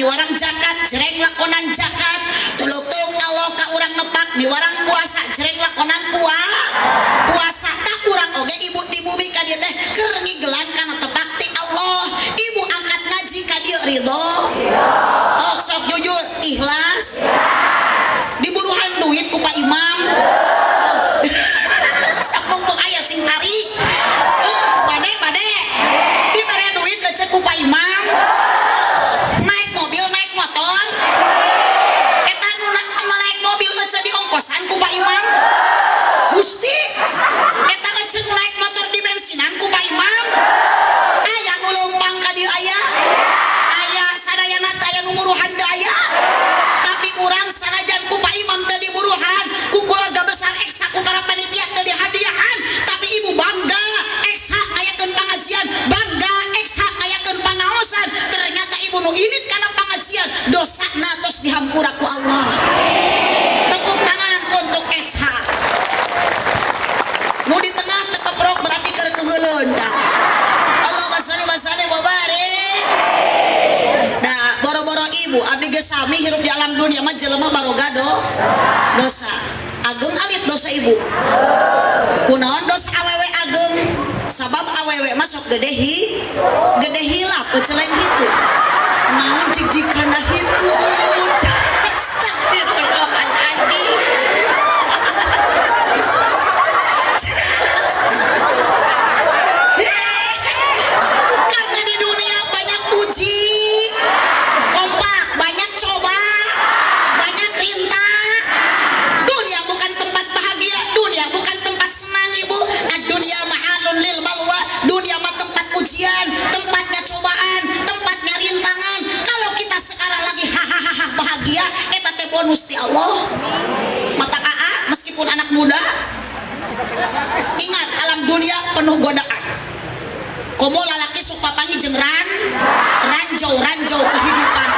miwarang zakat jereng lakonan zakat, tulutung Allah ka urang nepak miwarang puasa jereng lakonan puasa. Tak urang oge ibu ti bumi ka dieu teh keur ngigelan kana tepak ti Allah. Ibu angkat ngaji ka dieu ridho. Oh sok jujur ikhlas. Diburuhan duit ku Pak Imam. Sampung aya sing tarik. Bade dibere duit lecet ku Pak Imam. Naik mobil naik motor. Eta nu naik mobil lecet di ongkosan ku Pak Imam. Gusti eta lecet naik motor di bensinan ku Pak Imam. Aya nu leumpang ka dieu aya. Aya sadayana aya nu muruhan teu aya. Tapi urang sanajan ku Pak Imam teu diburuhan, ku keluarga besar eksa ku para panitia teu dihadiahan, tapi ibu bangga eksa ngayakeun pangajian, bangga eksa ngayakeun pangaosan. Ternyata ibu nu init kana pangajian, dosana tos dihampura ku Allah. Tepuk tangan untuk eksa. Nu di tengah teu keprok berarti keur keheuleuan tah. Allahumma shalli wa sallim wa barik. Nah, boro-boro ibu abdi ge sami hirup di alam dunia mah jelema baroga dosa. Ageng alit dosa ibu. Kunaon dosa awewe ageng? Sabab awewe mah sok gede hilap ceuleng hitu. Naon jigjikanna hitu? Astagfirullahaladzim. Karena di dunia banyak uji, kompak, banyak coba, banyak rintang. Dunia bukan tempat bahagia, dunia bukan tempat senang ibu. Dunia mahalun lil balwa, dunia mah tempat ujian, tempatnya cobaan, tempatnya rintangan. Kalau kita sekarang lagi hahaha bahagia, eta teh bonus ti Allah. Mata AA meskipun anak muda, ingat alam dunia penuh godaan. Komo lalaki sok papangi jeung ranjau kehidupan.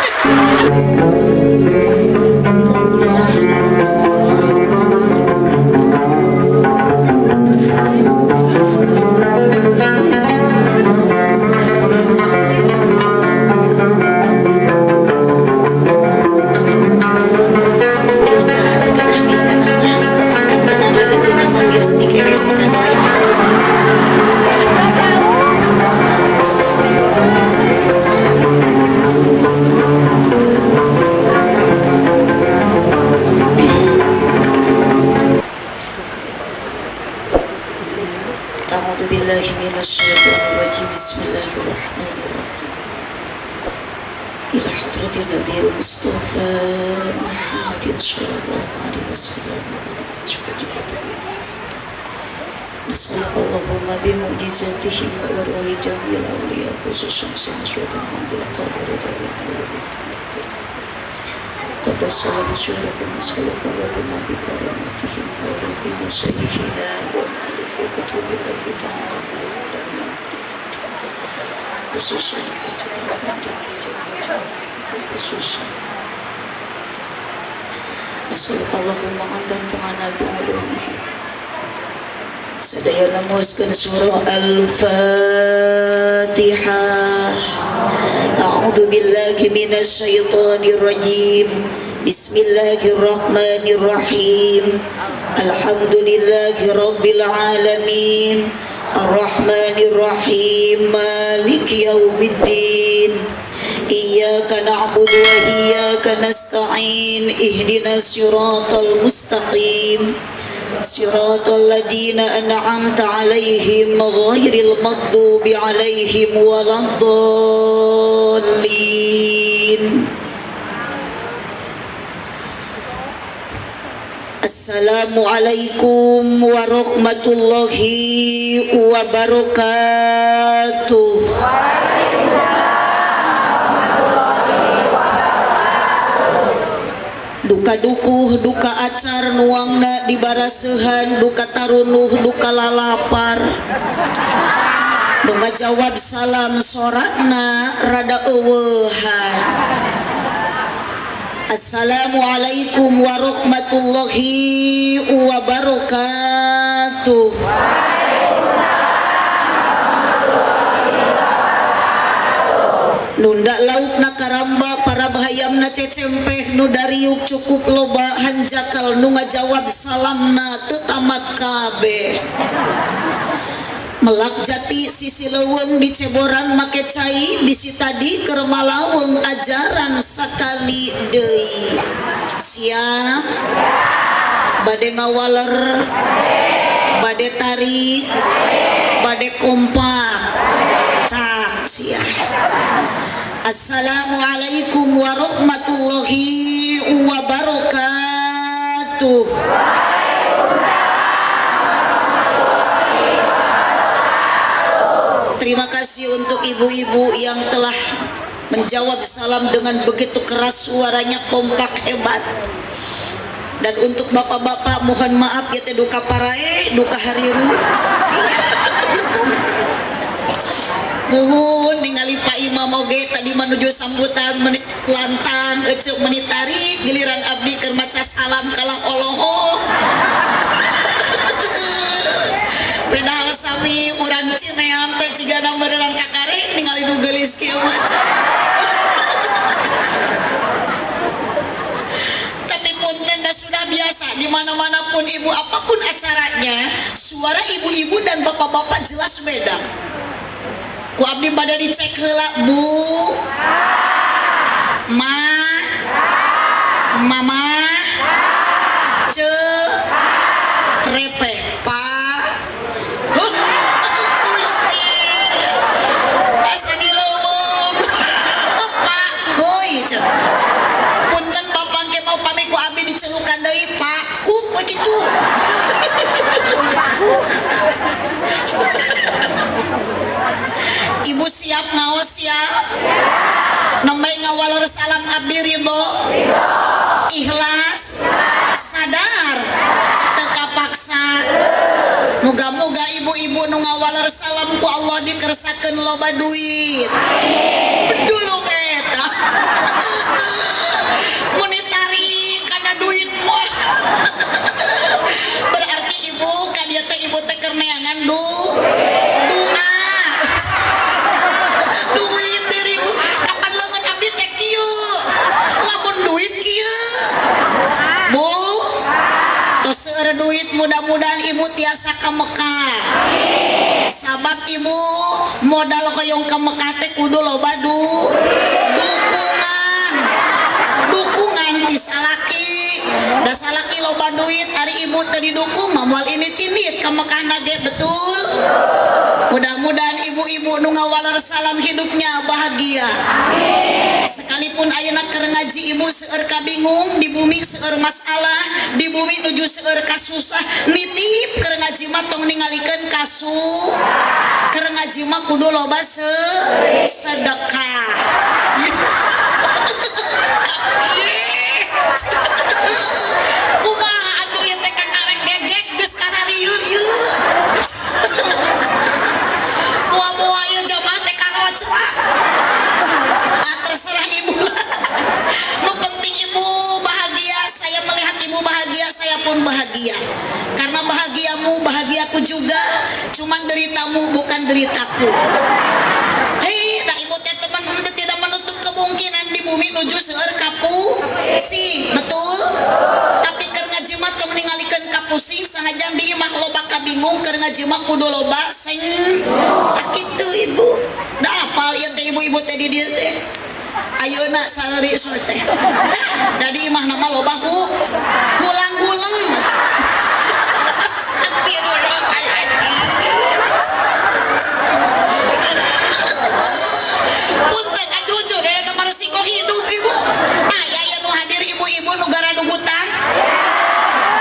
Bismillahirrahmanirrahim. Ila hadratin Nabil Mustafa Muhammadin sallallahu alaihi wasallam. Nas'alukallahumma bimu'jizatihim wa arwahi jamil awliya khususan sama sultan hamdul qadir jalani wa hikmat qadda salam syurahum. Nas'alukallahumma bikaromatihim wa arwahi masyayihina wa ma'alifi kutubil lati ta'alamna khususan khususan Nasalukallahumma antan fa'ana bi'ulumihi. Sadayana muaskan surah Al-Fatihah. A'udhu billahi minas syaitanir rajim. Bismillahirrahmanirrahim. Alhamdulillahi rabbil alamin. Ar-Rahmanir-Rahim, Maliki Yaumiddin. Iyyaka na'budu wa iyyaka nasta'in. Ihdinas siratal mustaqim. Siratal ladzina an'amta 'alaihim ghairil maghdubi 'alaihim waladdallin. Assalamualaikum warahmatullahi wabarakatuh. Duka dukuh, duka acar nuangna dibarasehan, duka tarunuh, duka lalapar. Nu ngajawab salam sorakna rada eueuhan. Assalamualaikum warahmatullahi wabarakatuh. nunda laukna karamba para bahayamna cecempeh nu dariuk cukup loba hanjakal nu ngajawab salamna teu tamat kabeh melak jati sisi leuweung di ceboran make cai bisi tadi keur malaweung ajaran sakali deui siap bade ngawaler bade tarik bade kompak cak siap. Assalamualaikum warahmatullahi wabarakatuh. Terima kasih untuk ibu-ibu yang telah menjawab salam dengan begitu keras suaranya, kompak, hebat. Dan untuk bapak-bapak mohon maaf ya teh duka parae, duka hariru. Mohon ningali Pak Imam oge tadi menuju sambutan menit lantang eceuk menit tarik giliran abdi keur maca salam kalah oloho. Pedal sami urang cinean teh cigana meureun kakare ningali nu geulis kieu maca. Tapi punten dah sudah biasa di mana-mana pun ibu apapun acaranya, suara ibu-ibu dan bapak-bapak jelas beda. Ku abdi bade dicek heula Bu, Ma, Mama, Ce, Repe, Pa, Gusti, asa dileuweung, Pak, boy, ce. Punten bapak ge mau pami ku abdi dicelukan deui Pak, ku kitu. Ibu siap ngaos siap nembe ngawaler salam abdi ridho ikhlas sadar teu kapaksa muga-muga ibu-ibu nu ngawaler salam ku Allah dikersakeun loba duit bedulung eta mun ditarik kana duit mah berarti ibu ka dieu teh ibu teh keur neangan doa duit diri ibu kapan leungeun abdi teh kieu lamun duit kieu Bu tos seueur duit mudah-mudahan ibu tiasa ka Mekah sabab ibu modal hoyong ka Mekah teh kudu loba dukungan ti salaki da salaki loba duit ari ibu teu didukung mah moal ini tinit ka Mekah nage betul. Mudah-mudahan ibu-ibu nu ngawaler salam hidupnya bahagia. Sekalipun ayeuna keur ngaji ibu seueur kabingung di bumi seueur masalah di bumi nuju seueur kasusah nitip keur ngaji mah tong ningalikeun keur ngaji mah kudu loba sedekah. Kumaha atuh ieu teh kakarek gegek geus kararieu ieu. Mua-mua ieu jamaah teh karoc lah. Terserah ibu lah. Nu penting ibu bahagia, saya melihat ibu bahagia, saya pun bahagia. Karena bahagiamu bahagiaku juga, cuman deritamu bukan deritaku. Hei, nah ibu teh teman tidak menutup kemungkinan di bumi nuju seueur kapusing, betul? Tapi keur ngaji mah teu ningalikeun kapusing sanajan di imah loba kabingung keur ngaji mah kudu loba sing tak kitu ibu. Da apal ieu teh ibu-ibu teh di dieu teh. Ayeuna salari soe teh. Da di imah nama loba hulang-hulang. Punten jujur dari teman resiko hidup ibu. Aya nu hadir ibu-ibu nu garadu hutang.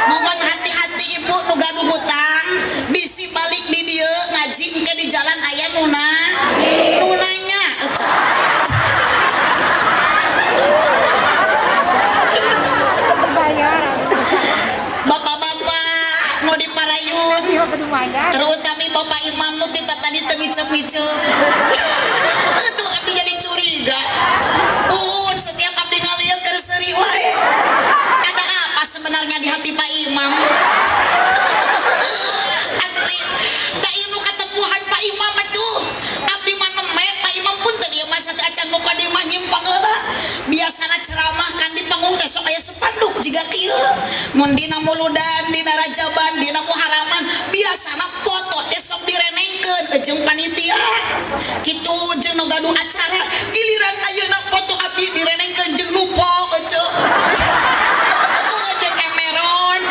Mohon hati-hati ibu nu gaduh hutang, bisi balik di dieu ngaji engke di jalan aya nunanya. Bapak-bapak nu di Parayun, terutama Bapak Imam nu tadi tengicep-ngicep. Aduh abdi jadi curiga. Setiap abdi ngalieu keur seuri wae. Ada apa sebenarnya di hati Pak Imam? Asli, da ieu nu katempuhan Pak Imam atuh. Abdi mah nemeh Pak Imam pun teu dieu mah acan muka jiga kieu mun dina muludan dina rajaban dina muharaman biasana foto teh sok direnengkeun jeung panitia kitu jeung nu gaduh acara giliran ayeuna foto abdi direnengkeun jeung lupa eueuh jeung emeron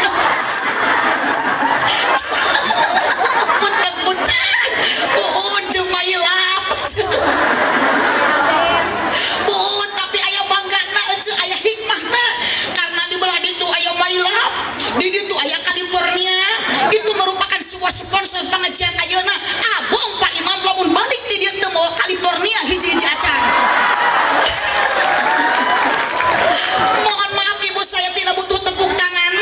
punten buun jeung mailap buun tapi aya banggana eueuh aya hikmahna karena di belah ditu aya mailap di ditu aya California itu merupakan sebuah sponsor pengajian ayeuna abong Pak Imam lamun balik di dieu teu mau California hiji-hiji acara mohon maaf ibu saya tidak butuh tepuk tangan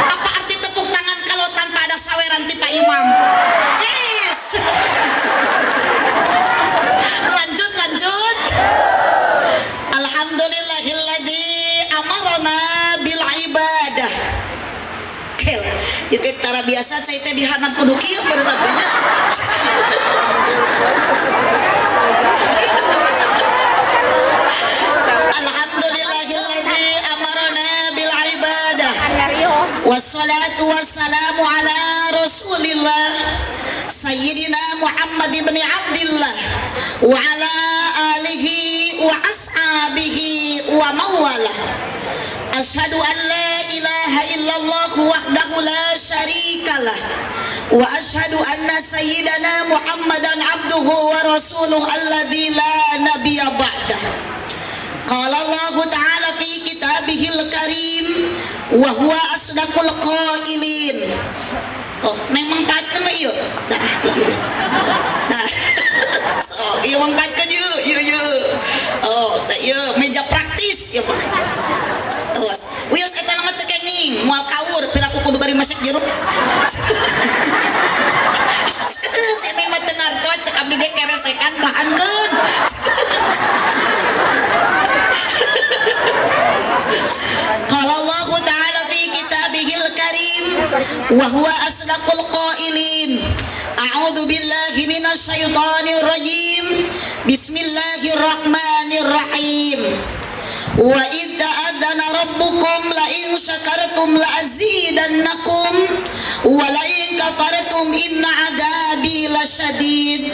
apa arti tepuk tangan kalau tanpa ada saweran ti Pak Imam yes lanjut alhamdulillahilladzi amarona bil ibadah kel itu cara biasa saya teh dihanap kudu kieu beureunya alhamdulillahilladzi amarona bil ibadah wassalatu wassalamu ala rasulillah sayyidina Muhammad ibn Abdillah wa ala alihi wa ashabihi wa mawalah asyhadu an la ilaha illallah wahdahu la syarikalah wa asyhadu anna sayyidana Muhammadan abduhu wa rasuluh alladzi la nabiyya ba'dah qala Allah ta'ala fi kitabihil karim wa huwa asdaqul qailin oh neng mangpaatkeun mah ieu tah tah so ieu mangpaatkeun ieu oh tah ieu meja praktis ieu mah terus wios eta nama teu kenging moal kaur piraku kudu bari masak jeruk sini mah teu ngartos cek abdi ge keresekan bahankeun qala Allah ta'ala fi kitabihil karim wa huwa asdaqul qailin a'udzu billahi minasy syaithanir rajim bismillahirrahmanirrahim wa idza adana rabbukum la in syakartum la azidannakum wa la in kafartum inna adabi lasyadid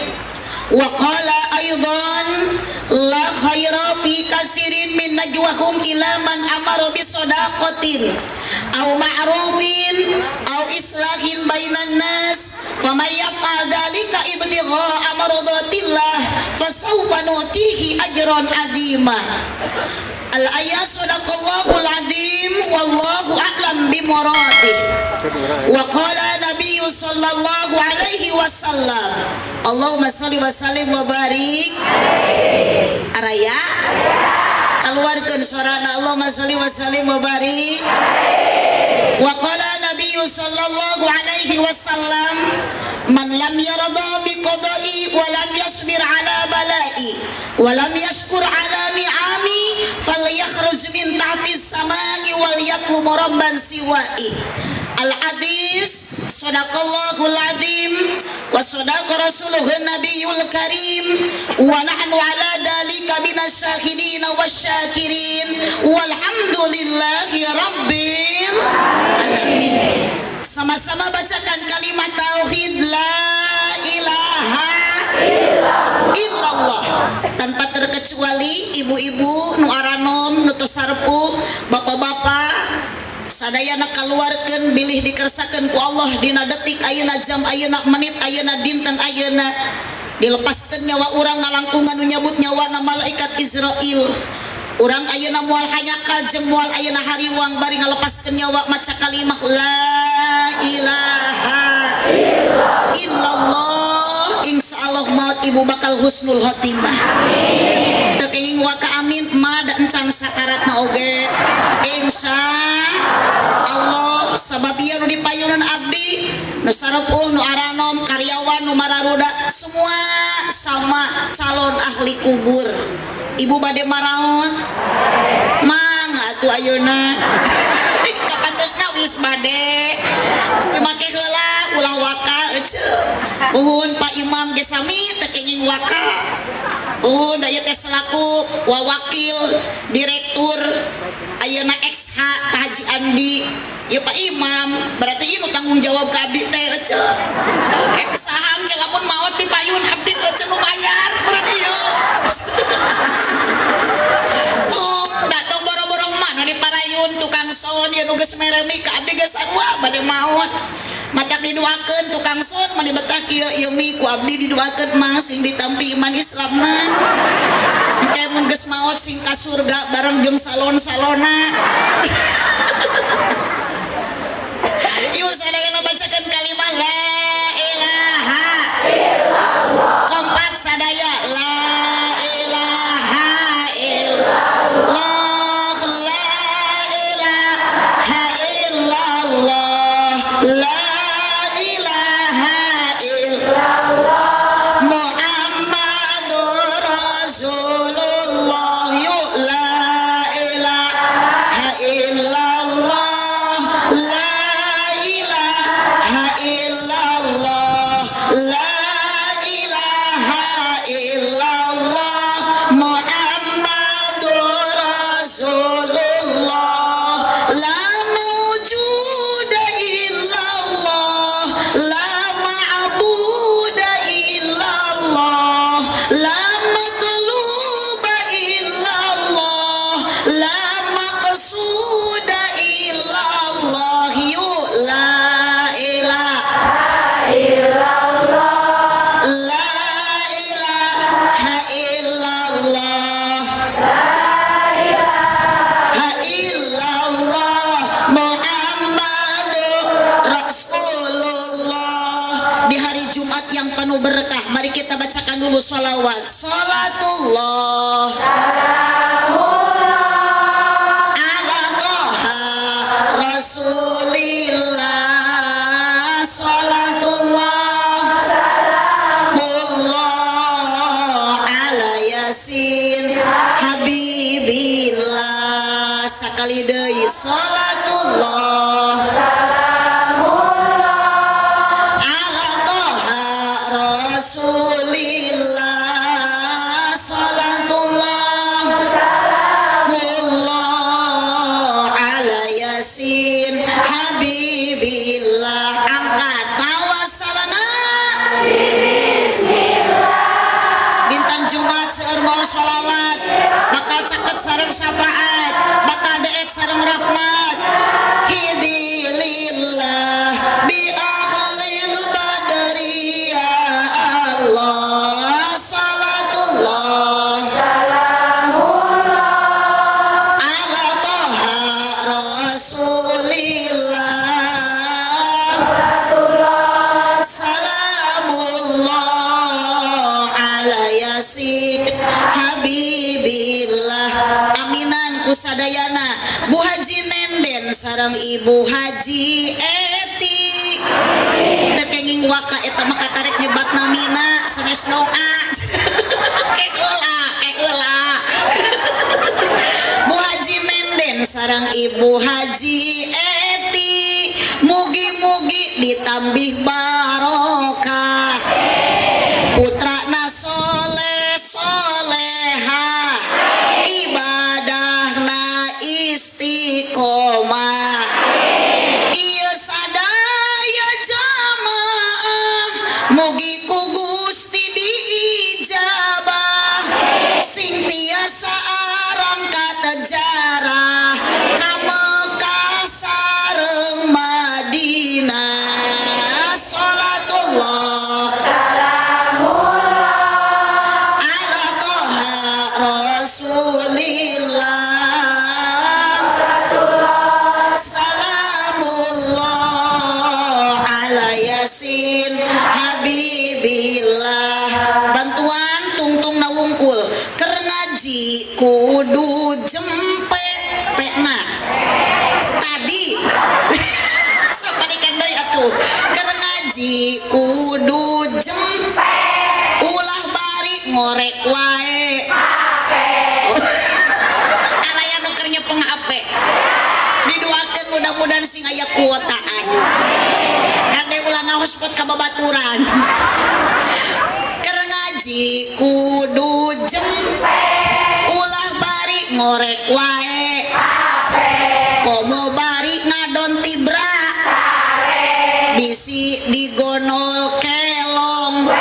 wa qala aidan la khaira fi katsirin min najwahum ila man amara bi shadaqatin aw ma'rufin aw islahin bainan nas faman yaf'al dzalika ibtigha'a mardatillah fasawfa nu'tihi ajran 'azima al-ayat sadaqallahul azim wallahu a'lam bimuradih wa qala nabiyyu sallallahu alaihi wasallam Allahumma shalli wa sallim wa barik araya keluarkeun suarana Allahumma shalli wa sallim wa barik wa qala nabiyyu sallallahu alaihi wasallam man lam yarda bi qada'i wa lam yasbir ala bala'i wa lam yashkur ala ni'ami falyakhruj min tahtis samai wal yatlub rabban siwa'i al-hadis sadaqallahul azim wa sadaqa rasuluhun nabiyul karim wa nahnu ala dalika minasyahidin wasyakirin walhamdulillahi rabbil alamin. Sama-sama bacakan kalimat tauhid la ilaha illallah tanpa terkecuali ibu-ibu nu aranom nu tos sarpuh bapak-bapak sadayana kaluarkeun bilih dikersakeun ku Allah dina detik ayeuna jam ayeuna menit ayeuna dinten ayeuna dilepaskeun nyawa urang ngalangkungan nu nyabut nyawana malaikat Israil urang ayeuna moal hanyakal jeung moal ayeuna hariwang bari ngalepaskeun nyawa maca kalimah la ilaha illallah insyaallah maut ibu bakal husnul khotimah teu kenging waka amin ma da encan sakaratna oge insyaallah sabab ieu nu dipayunan abdi nu sarepuh nu aranom karyawan nu mararuda semua sama calon ahli kubur. Ibu bade maraon mang atuh ayeuna kapantosna wis bade make heula ulah waka eueuh uhun Pak Imam ge sami teu kenging waka uhun da ieu teh selaku wawakil direktur ayeuna saha Pak Haji Andi ya Pak Imam berarti ieu tanggung jawab ka abdi teh ece saha engke lamun maot ti payun abdi ece nu mayar berarti ieu datang boro-boro mana di parayun tukang son ya nu geus meremi ka abdi geus sarua bade maot matak didoakeun tukang son mah dibetak ieu mi ku abdi didoakeun mah sing ditampi iman Islamna engke mun geus maot sing ka surga bareng jeung salon-salona yuk sadayana bacakeun kalimat la ilaha illallah kompak sadaya la ilaha illallah la ilaha illallah la ilaha illallah Muhammadur Rasulullah yuk la ilaha illallah la ilaha illallah la ilaha illallah Muhammadur Rasulullah la mawjuda illallah la ma'buda illallah la matluba illallah la maqsuda illallah yuk la ilaha illallah la ilaha illallah Muhammadur Rasulullah. Di hari Jumat yang penuh berkah, mari kita bacakan dulu sholawat. Sholatullah ala toha Rasulillah. Sholatullah ala yasin habibillah. Sakali deui sholatullah ala toha Rasulillah. Sholatullah ala yasin habibillah. Angkat tawassalana Dinten Jumat seueur mau sholawat bakal caket sareng syafaat bakal deet sareng rahmat hidilillah bi ahlil badri ya Allah. Salatullah ala toha Rasulillah. Salamullah ala yasin habibillah. Aminan kusadayana Bu Haji Nenden sareng Ibu Haji Eti tekenging waka eta mah kakarek nyebat namina sanes doa keula Bu Haji Nenden sareng Ibu Haji Eti mugi-mugi ditambih barokah putrana soleh soleha ibadahna istiqomah ieu sadaya jamaah mugi ku Gusti diijabah sing tiasa arang katejarah ka Mekah sareng Madinah. Sholatullah ala toha Rasulillah. Salamullah ala yasin habibillah. Bantuan tungtung nawungkul keur ngaji kudu jempe pena tadi sapanikan deui atuh keur ngaji kudu jempe ulah bari ngorek wae araya nu keur nyepeng HP didoakeun mudah-mudahan sing aya kuotaan kade ulah ngahospot ka babaturan keur ngaji kudu jempe ulah bari ngorek wae komo bari ngadon tibra bisi digonol kelong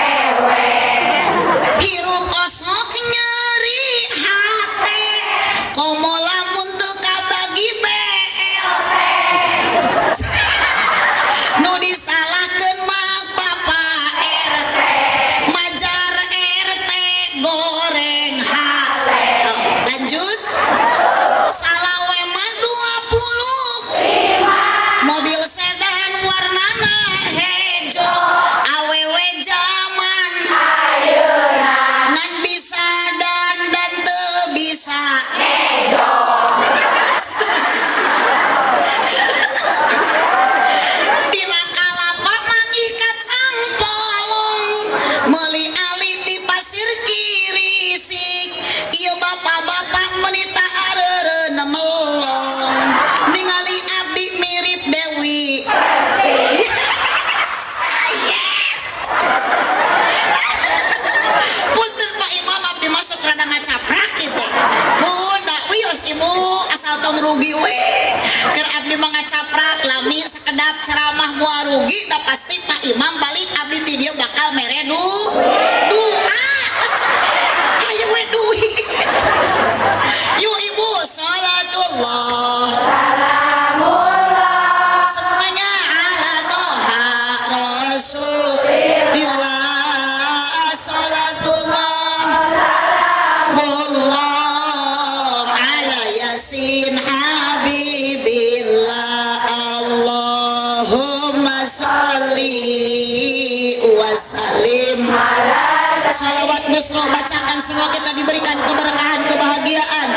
hirup osok nyeri hate komo lamun teu kabagi BL nu disalahkeun mah Bapak RT majar RT goreng hate. Lanjut salawe mah 20 mobil sedan warnana hejo awewe zaman ngan bisa dan teu bisa tina kalapa manggih kacang polong meuli ali di pasir kirisik ieu bapak-bapak menita areureuna melong ningali abdi mirip Dewi yes. Punten Pak Imam abdi masuk rada ngacaprak gitu budak wios ibu asal tong rugi we keur abdi mah ngacaprak lami sekedap ceramah moal rugi da pasti Pak Imam balik abdi ti dieu bakal mere doa ayo we duit yuk ibu salatullah semuanya ala toha rasulillah salatullah wallah ala yasin habibillah Allahumma sholli wa sallim salawat busro bacakan semua kita diberikan keberkahan kebahagiaan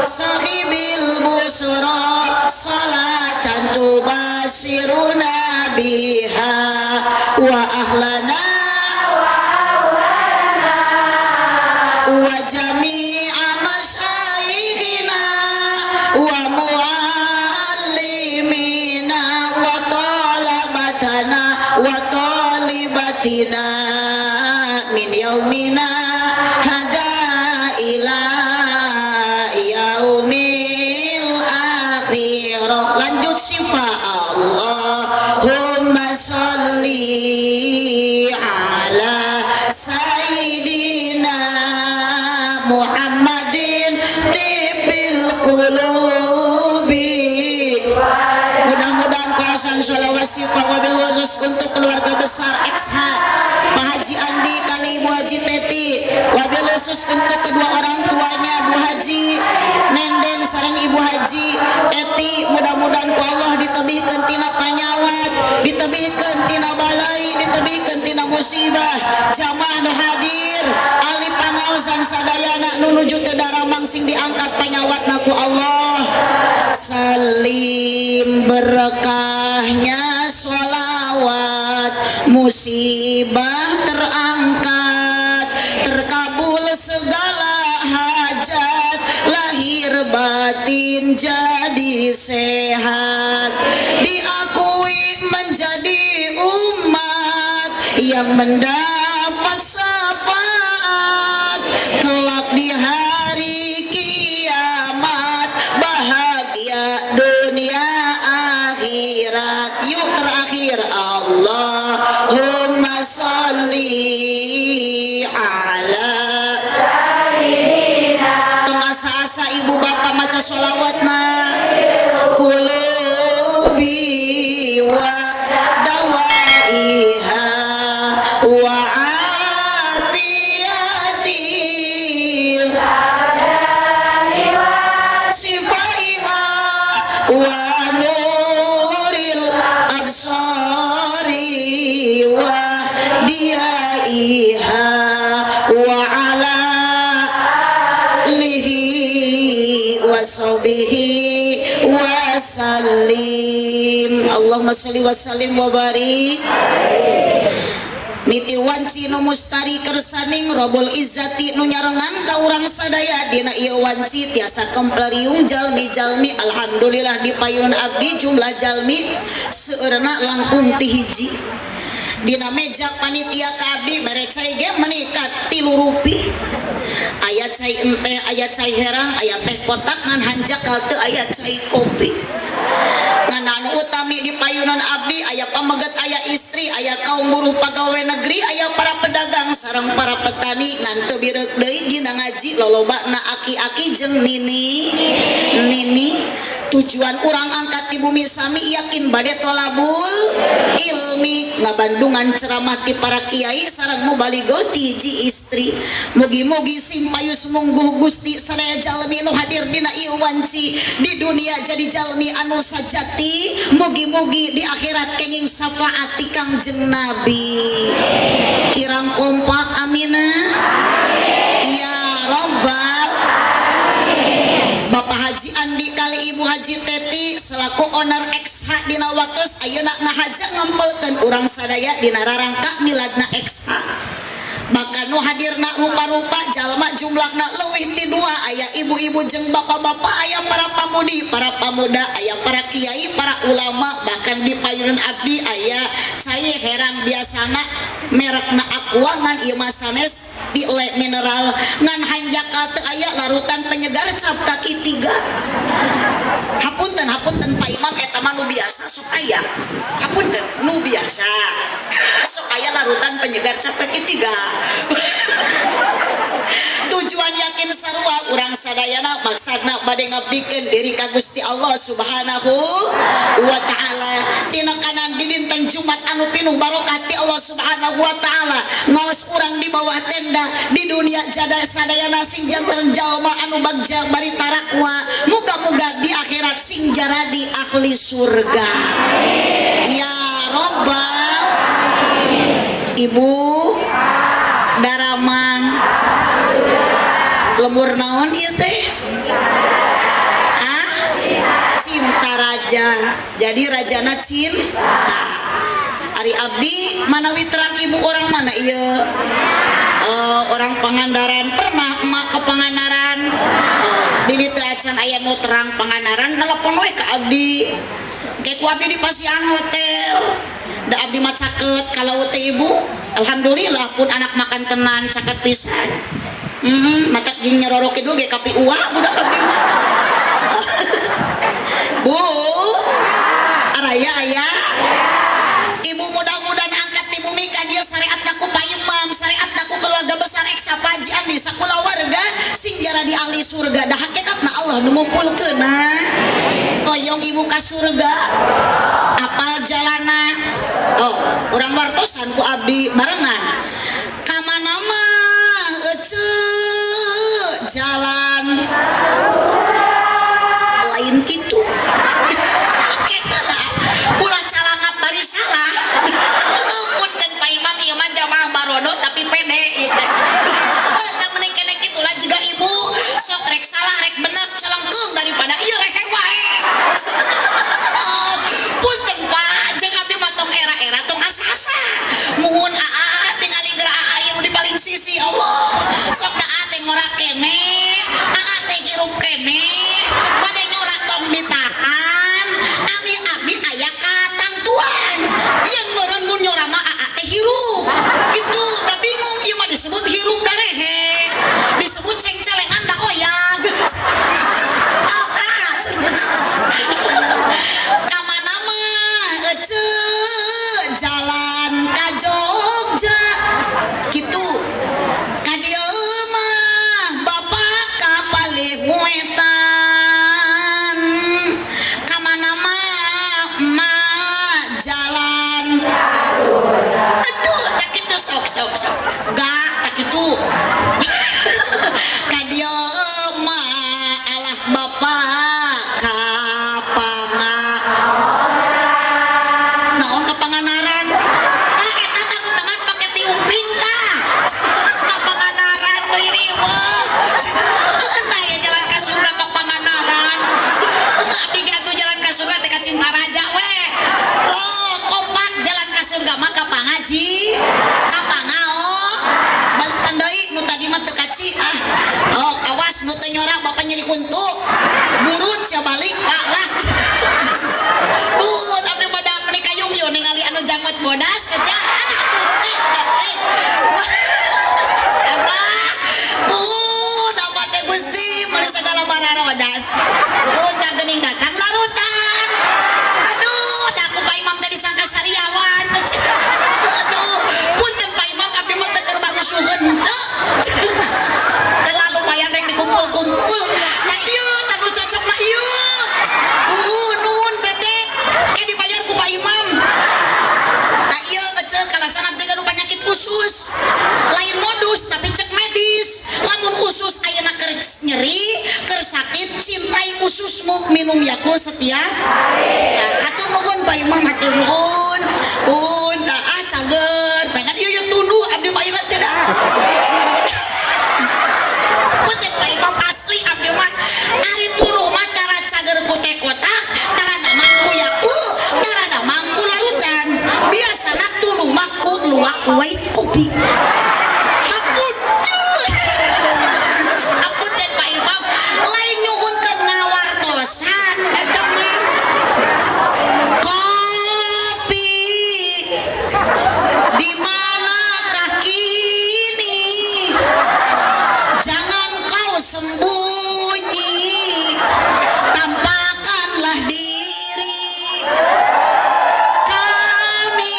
sahibil busro salatan tubasiruna biha wa ahlana wa jami'a masyayikhina wa muallimina wa talabatana wa talibatina min yaumina hada ila yaumil akhirah. Lanjut syifa Allahumma sholli ala sayyidina Muhammadin tibbil qulubi. Mudah-mudahan kawasan Sulawesi wabil khusus untuk keluarga besar XH Pak Haji Andi kali Ibu Haji Teti, wabil khusus untuk kedua orang tuanya Bu Haji Nenden sareng Ibu Haji Eti, mudah-mudahan ku Allah ditebihkeun tina panyawat, ditebihkeun tina balai, ditebihkeun tina musibah. Jamaah nu hadir ali pangaosan sadayana nu nuju teu daramang sing diangkat panyawatna ku Allah. Salim berkahnya sholawat, musibah terangkat, terkabul segala hajat, lahir batin jadi sehat, diakui menjadi umat yang mendapat syafaat kelak di hari kiamat, bahagia dunia akhirat. Yuk terakhir Allahumma sholli ala tong asa-asa ibu bapak maca sholawatna kulubi wa dawaiha wa afiyati sifaiha wa nuril absari wa diaiha wa ala alihi wa sahbihi wa sallim. Allahumma sholli wa sallim wa barik niti wanci nu mustari kersaning robol izzati nu nyarengan ka urang sadaya dina ieu wanci tiasa kempleriung jalmi-jalmi. Alhamdulillah di payun abdi jumlah jalmi seueurna langkung ti hiji dina meja panitia ka abdi mere cai ge meunikat 3 rupi aya cai ente aya cai herang aya teh kotak ngan hanjakal teu aya cai kopi ngan anu utami di payunan abdi aya pameget aya istri aya kaum buruh pagawe negeri aya para pedagang sareng para petani ngan teu bireuk deui dina ngaji lolobana aki-aki jeung nini tujuan urang angkat di bumi sami yakin bade tolabul ilmi ngabandungan ceramah ti para kiai sareng mubaligo ti hiji istri mugi-mugi simpayus mungguh Gusti sadaya jalmi nu hadir dina ieu wanci di dunia jadi jalmi anu sajati mugi-mugi di akhirat kenging syafaat ti Kangjeng Nabi kirang kompak amina ya robbal Bapak Haji Andi kali Ibu Haji Teti selaku owner XH dina waktos ayeuna ngahaja ngempelkeun urang sadaya dina rarangka miladna XH bahkan nu hadirna rupa-rupa jalma jumlahna leuwih ti 2 aya ibu-ibu jeung bapak-bapak aya para pamudi para pamuda aya para kiai para ulama bahkan di payunan abdi aya cai herang biasana merekna Aqua ngan ieu mah sanes bile mineral ngan hanjakal teu aya larutan penyegar cap kaki 3 hapunten Pak Imam eta mah nu biasa sok aya hapunten nu biasa sok aya larutan penyegar cap kaki 3 tujuan yakin sarua urang sadayana maksudna bade ngabdikeun diri ka Gusti Allah Subhanahu wa taala tina kanan di dinten Jumat anu pinuh barokah ti Allah Subhanahu wa taala ngaos urang di bawah tenda di dunia jada sadayana sing janten jalma anu bagja bari tarakwa muga-muga di akhirat sing jaradi ahli surga ya robbal ibu Daramang lemur naon ieu teh cinta raja jadi rajana cinta ari abdi manawi terang ibu orang mana ieu orang Pangandaran pernah emak ke Pangandaran di teu acan aya nu terang Pangandaran nelpon we ka abdi ke ku abdi di Pasian Hotel da abdi mah caket kalau teh ibu alhamdulillah pun anak makan tenan caket pisan mata jeung nyerorok kitu ge kapi uwa budak abdi mah Bu araya aya ibu mudah-mudahan angkat ti bumi ka dieu syariatna ku Pak Imam syariatna ku keluarga besar Eksa Paji Andi sakulawarga sing jara di ahli surga da hakikatna Allah nu ngumpulkeun hoyong ibu ka surga apal jalana urang wartosan ku abdi barengan ka mana mah jalan lain kitu ulah calangap bari salah punten Pak Imam ieu mah jamaah barodo tapi pede ieu da mending keneh kitulah juga ibu sok rek salah rek bener calangkeung daripada ieu rehe wae punten Pak jeung abdi mah tong era-era tong asa-asa muhun aa tingali geura aa ieu di paling sisi Allah sok da aa teh ngora keneh aa teh hirup keneh bade nyora tong ditahan abdi aya katang tuan yang meureun mun nyora mah aa teh hirup kitu da bingung ieu mah disebut hirup da rehe disebut cengcelengan da oyag kamana mah jalan ka Jogja gitu ka dieu mah bapak ka Paliwetan kamana mah jalan aduh tak kitu sok gak tak kitu ka dieu mah alah bapak ka naon ka Pangandaran eta takut teman pake tiumping tah ka Pangandaran deui riweuh nah ya jalan ka surga ka Pangandaran abdi ge atuh jalan ka surga teh ka Cinta Raja we kompak jalan ka surga mah ka Pangaji ka Pangao balikan deui nu tadi mah teu kaci awas nu teu nyorak bapak nyeri kuntuk burut sia balik Pak lah abdi badang menikah yung ningali anu janggot bodas aja usus lain modus tapi cek medis lamun usus ayeuna keur nyeri keur sakit cintai ususmu minum Yakult setiap hari atuh nuhun Pak Imam hatur nuhun tah cager tangan ieu tunduh abdi mah ayeuna teh da putet Pak Imam asli abdi mah ari tuluh mah cara cager ku teh kotak tarada mangku Yakult tarada mangku larutan biasana tuluh mah ku luwak white kopi ampun putet Pak Imam lain nyuhunkeun ngawartosan eta mah kopi di manakah kini jangan kau sembunyi tampakkanlah diri kami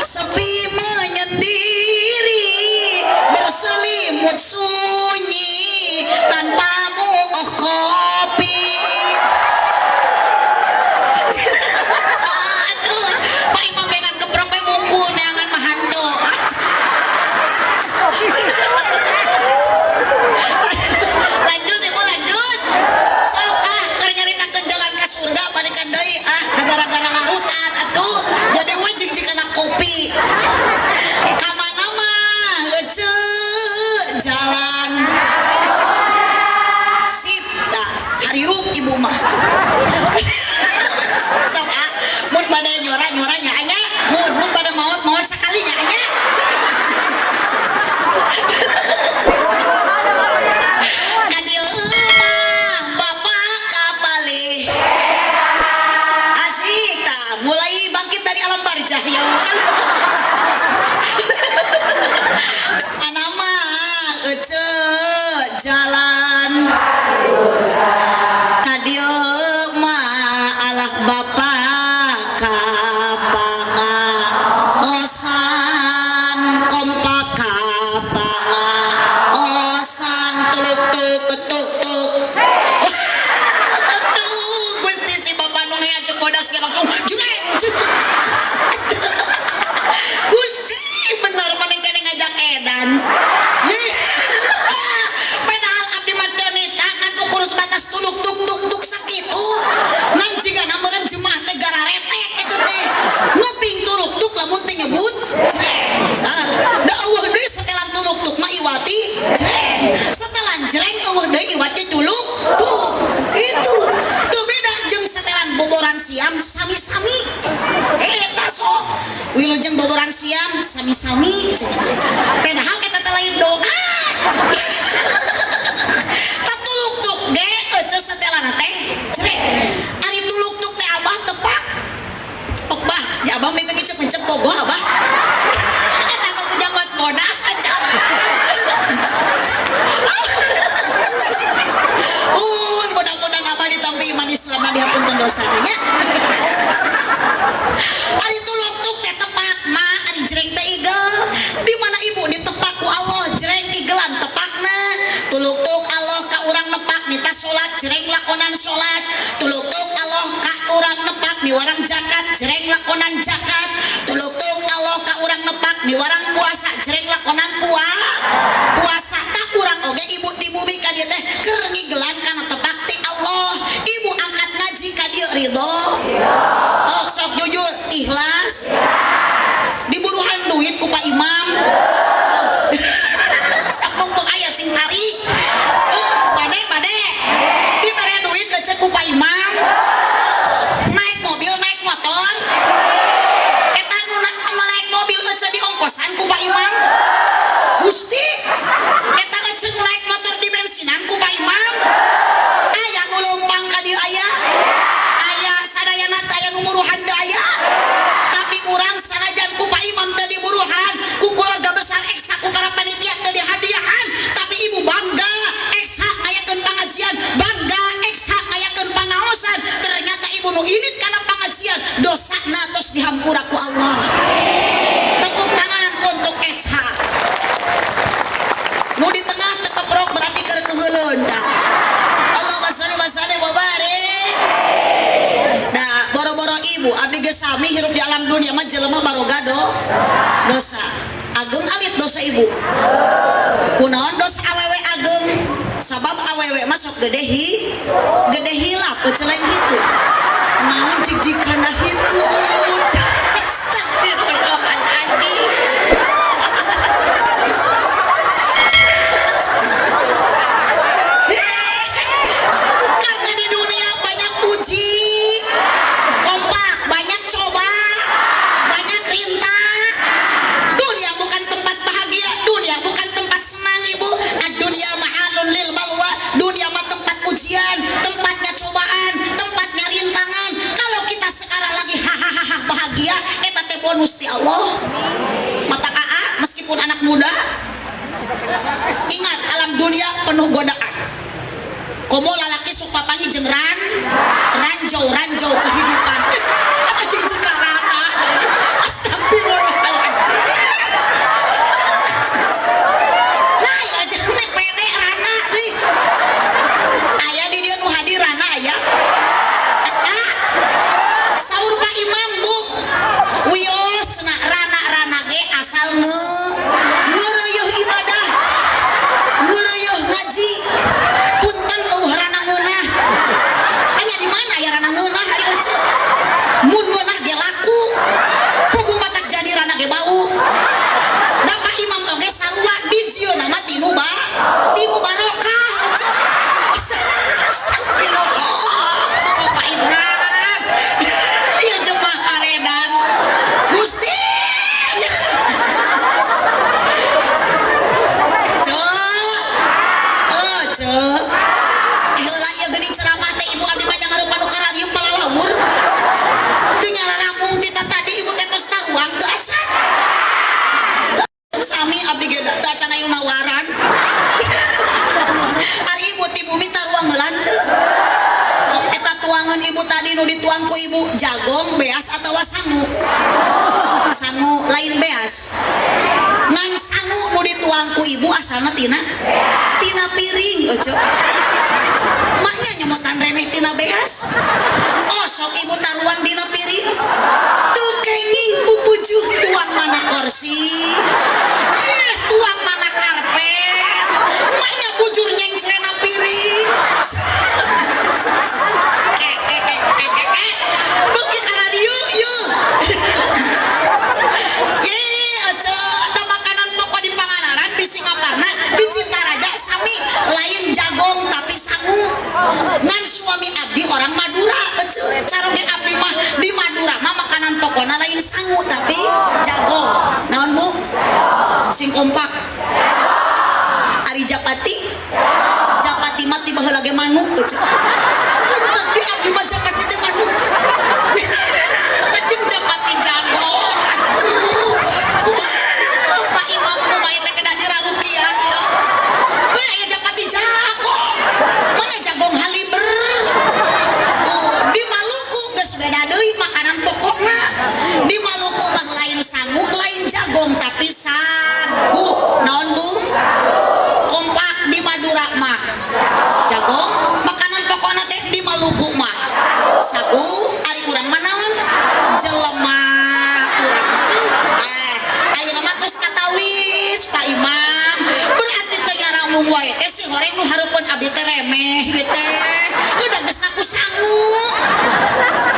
sepi menyendiri berselimut sunyi tanpamu oh kopi. Aduh Pak Imam dengan keprok we mungkul neangan mahando lanjut ibu lanjut sok keur nyaritakeun jalan ka surga balikan deui gara-gara larutan atuh jadi wajib jikana kopi ka mana mah heuceu jalan sip tah harirup ibu mah sok mun bade nyora nya anya mun bade maot sakalinya anya kadieu mah bapak kapalih asik tah mulai bangkit dari alam barzah ya mana mah heuceu jalan kadieu mah alah bapak kapangaosan kompak kapangaosan tuluk-tuk ketuk-tuk aduh Gusti si bapak nu ngea cek bodas ge langsung jreng Gusti bener maneh kene ngajak edan padahal abdi mah teu nita atuh kurus batas tuluk-tuk sakitu ngan jigana meureun jemaah teh gara retek kitu teh nguping tuluk-tuk lamun teh nyebut jreng da eueuh deui setelan tuluk-tuk mah iwati jreng setelan jreng eueuh deui iwati tuluk-tuk kitu teu beda jeung setelan boboran siam sami-sami eta sok wilujeng boboran siam sami-sami padahal eta teh lain doa tatuluk-tuk ge ece setelana teh jreng ari tuluk-tuk teh abah tepak ok bah ya abah minta ngicep-ngicep bogoh abah eta nu pejabat bodas aja mudah-mudahan abah ditampi iman Islam dihampunkeun dosana nya ari tuluk-tuk teh tepak mah ari jreng teh igel di mana ibu ditepak ku Allah jreng igelan tepakna tuluk-tuk Allah ka urang nepak nita salat jreng lakonan salat tuluk-tuk Allah ka urang nepak di warang zakat jreng lakonan zakat tuluk-tuk Allah ka urang nepak di warang puasa jreng lakonan puasa tak urang oge ibu di bumi ka dieu teh keur ngigelan kana tepak ti Allah ibu angkat ngaji ka dieu ridho sok jujur ikhlas diburuhan duit ku Pak Imam mumpung aya sing tarik bade dibere duit lecek ku Pak Imam naik mobil naik motor eta nu naik mobil lecek di ongkosan ku Pak Imam Gusti eta lecek naik motor di bensinan ku Pak Imam aya nu leumpang ka dieu aya sadayana aya nu muruhan teu aya tapi urang sanajan ku Pak Imam teu diburuhan ku keluarga besar eksa ku para panitia teu dihadiahan tapi ibu bangga eksa ngayakeun pangajian bangga eksa ngayakeun pangaosan ternyata ibu nu init kana pangajian dosana tos dihampura ku Allah tepuk tangan untuk eksa nu di tengah tetep rok berarti keur keheuleun tah Allahumma shalli wa sallim wa barik nah boro-boro ibu abdi ge sami hirup di alam dunia mah jelema baroga dosa ageng alit dosa ibu kunaon dosa awewe ageng sabab awewe masuk gede hilap peceleng hitu naon jijikana hitu astagfirullahaladzim karena di dunia banyak uji kompak banyak coba banyak rintang dunia bukan tempat bahagia dunia bukan tempat senang ibu dunia mahalun lil balwa dunia mah tempat ujian tempatnya cobaan tempatnya rintangan kalau kita sekarang lagi hahaha bahagia eta teh bonus ti Allah mata aa meskipun anak muda ingat alam dunia penuh godaan komo lalaki sok papangi jeung ranjau kehidupan jeung cekarana astagfirullahaladzim nah aja nek pede rana nih aya di dieu nu hadir rana aya eta saur Pak Imam Bu wios na rana ge asal ngeureueuh ibadah ngeureueuh ngaji punten rana ngeunah hanya di mana ya rana ngeunah hari ece mun ngeunah ge laku pugu matak jadi rana ge bau da Pak Imam oge sarua dijieuna mah tinu barokah astagfirullah kumaha Pak Imam ya jemaah aredan Gusti cek heula ieu geuning ceramah teh ibu abdi mah jangan rupa nu kararieu palalawur teu nyararamung ti tadi ibu teh tos taruang teu acan sami abdi ge teu acan aya nawaran ari ibu ti bumi taruang heulan teu eta tuangan ibu tadi nu dituang ku ibu jagong beas atawa sangu lain beas ngan sangu nu dituang ku ibu asalna tina piring ojo maknya nyamotan remeh tina beas oh sok ibu taruang dina piring tuh kenging pupujuh tuang mana kursi tuang mana karpet maknya bujur nyengcelena piring beki kana dieu yeuh ye aja da makanan pokok di Panganaran di Singaparna di Cintaraja sami lain jagong tapi sangu ngan suami abdi orang Madura caroge abdi mah di Madura mah makanan pokokna lain sangu tapi jagong naon Bu sing kompak ari Japati mah tiba heula ge manuk punten di abdi mah Japati teh manuk jeung Japati jagong aduh kumaha Pak Imam kumaha teh kedah dirarukian ieu we aya Japati jagong mana jagong haliber di Maluku geus beda deui makanan pokokna di Maluku mah lain sangu lain jagong tapi sagu naon Bu kompak di Madura mah jagong makanan pokokna teh di Maluku mah sagu ari urang mah naon jelema urang ayeuna mah tos katawis Pak Imam berarti teh nyaramung wae teh si horeng nu hareupeun abdi teh remeh ieu teh udah geus ngaku sangu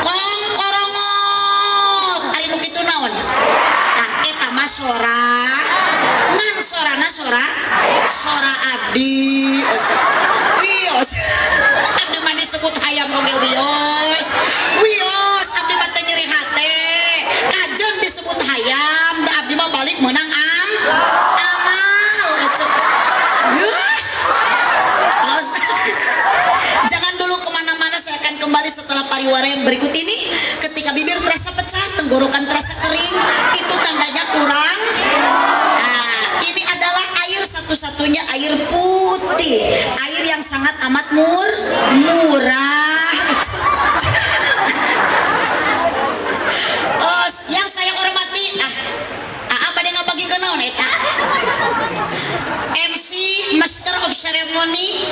kong korongok ari nu kitu naon tah eta mah sora ngan sorana sora abdi wios abdi mah disebut hayam oge wios abdi mah teh nyeri hate kajen disebut hayam da abdi mah balik menang amal jangan dulu kemana-mana saya akan kembali setelah pariwara yang berikut ini ketika bibir terasa pecah tenggorokan terasa kering itu tandanya kurang ini adalah air satu-satunya air putih air yang sangat amat murah yang saya hormati pada ngabagi ke naon eta MC Master of Ceremony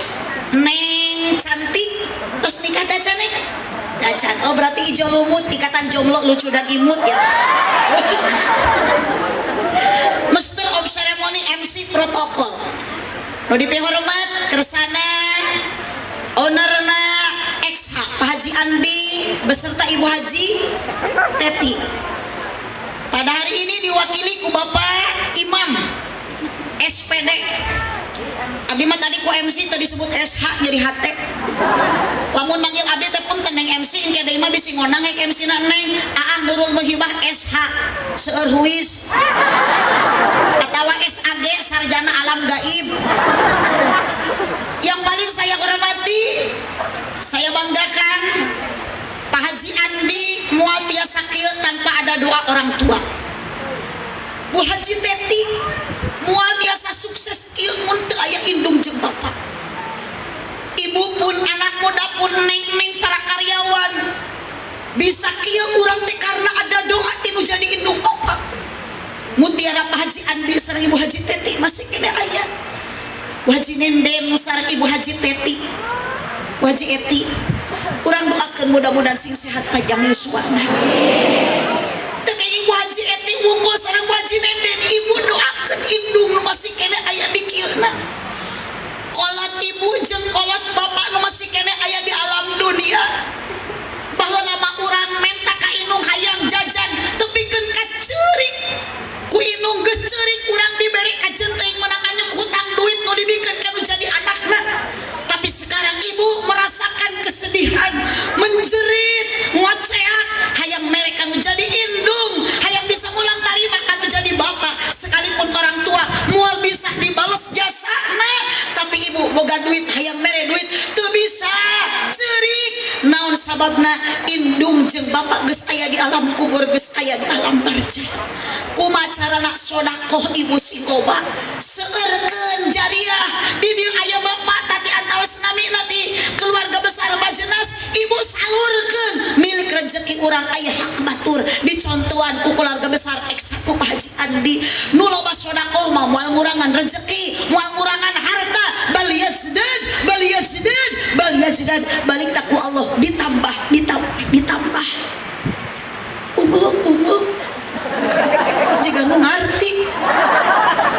Neng Cantik terus nikah dacan nih dacan oh berarti ijo lumut ikatan jomblo lucu dan imut ya Master of Ceremony MC protokol nu dipihormat kersana ownerna XH Pak Haji Andi beserta Ibu Haji Teti. Pada hari ini diwakili ku Bapak Imam SPD. Abdi mah tadi ku MC tadi disebut SH jadi HT. Lamun manggil abdi teh pun teneng MC engke deui mah bisi ngonang hek MC na neng Aah Nurul Muhibah SH seueur huis atawa SAG sarjana alam gaib. Yang paling saya hormati, saya banggakan Pak Haji Andi moal tiasa kieu tanpa ada doa orang tua. Bu Haji Teti moal tiasa sukses kieu mun teu aya indung jeung bapak. Ibu pun anak muda pun neng para karyawan bisa kieu urang teh karena ada doa tinu jadi indung bapak. Mutiara Pak Haji Andi sareng Ibu Haji Teti masih kene aya. Bu Haji Nenden sareng Ibu Haji Teti, Bu Haji Eti, urang doakeun mudah-mudahan sing sehat panjang yuswana. Teu ka Ibu Haji Eti wungkul sareng Bu Haji Nenden, ibu doakeun indung nu masih kene aya di kieuna. Kolot ibu jeung kolot bapak nu masih kene aya di alam dunia. Baheula mah urang menta ka indung hayang jajan tepikeun ka ceurik. Ku indung geus ceurik urang diberi ka centeng meunang anyuk hutang duit nu dibikeun kanu jadi anakna. Tapi sekarang ibu merasakan kesedihan, menjerit, ngoceak, hayang mereka nu jadi indung, hayang bisa mulang tarima kanu jadi bapak. Sekalipun orang tua moal bisa dibales jasana, tapi ibu boga duit hayang mere duit teu bisa ceurik. Naon sababna? Indung jeung bapak geus aya di alam kubur, geus aya di alam barzah. Kumaha carana sedekah ibu sing loba? Seueurkeun jariah di dieu aya bapak tadi antawas nami nanti keluarga besar Bajenas, ibu salurkeun milik rezeki urang aya hak batur dicontohan ku keluarga besar X1 Pak Haji Andi nu loba sedekah mah moal ngurangan rezeki, moal ngurangan harta, bal yazdad balik taku Allah ditambah unggul jika nu ngarti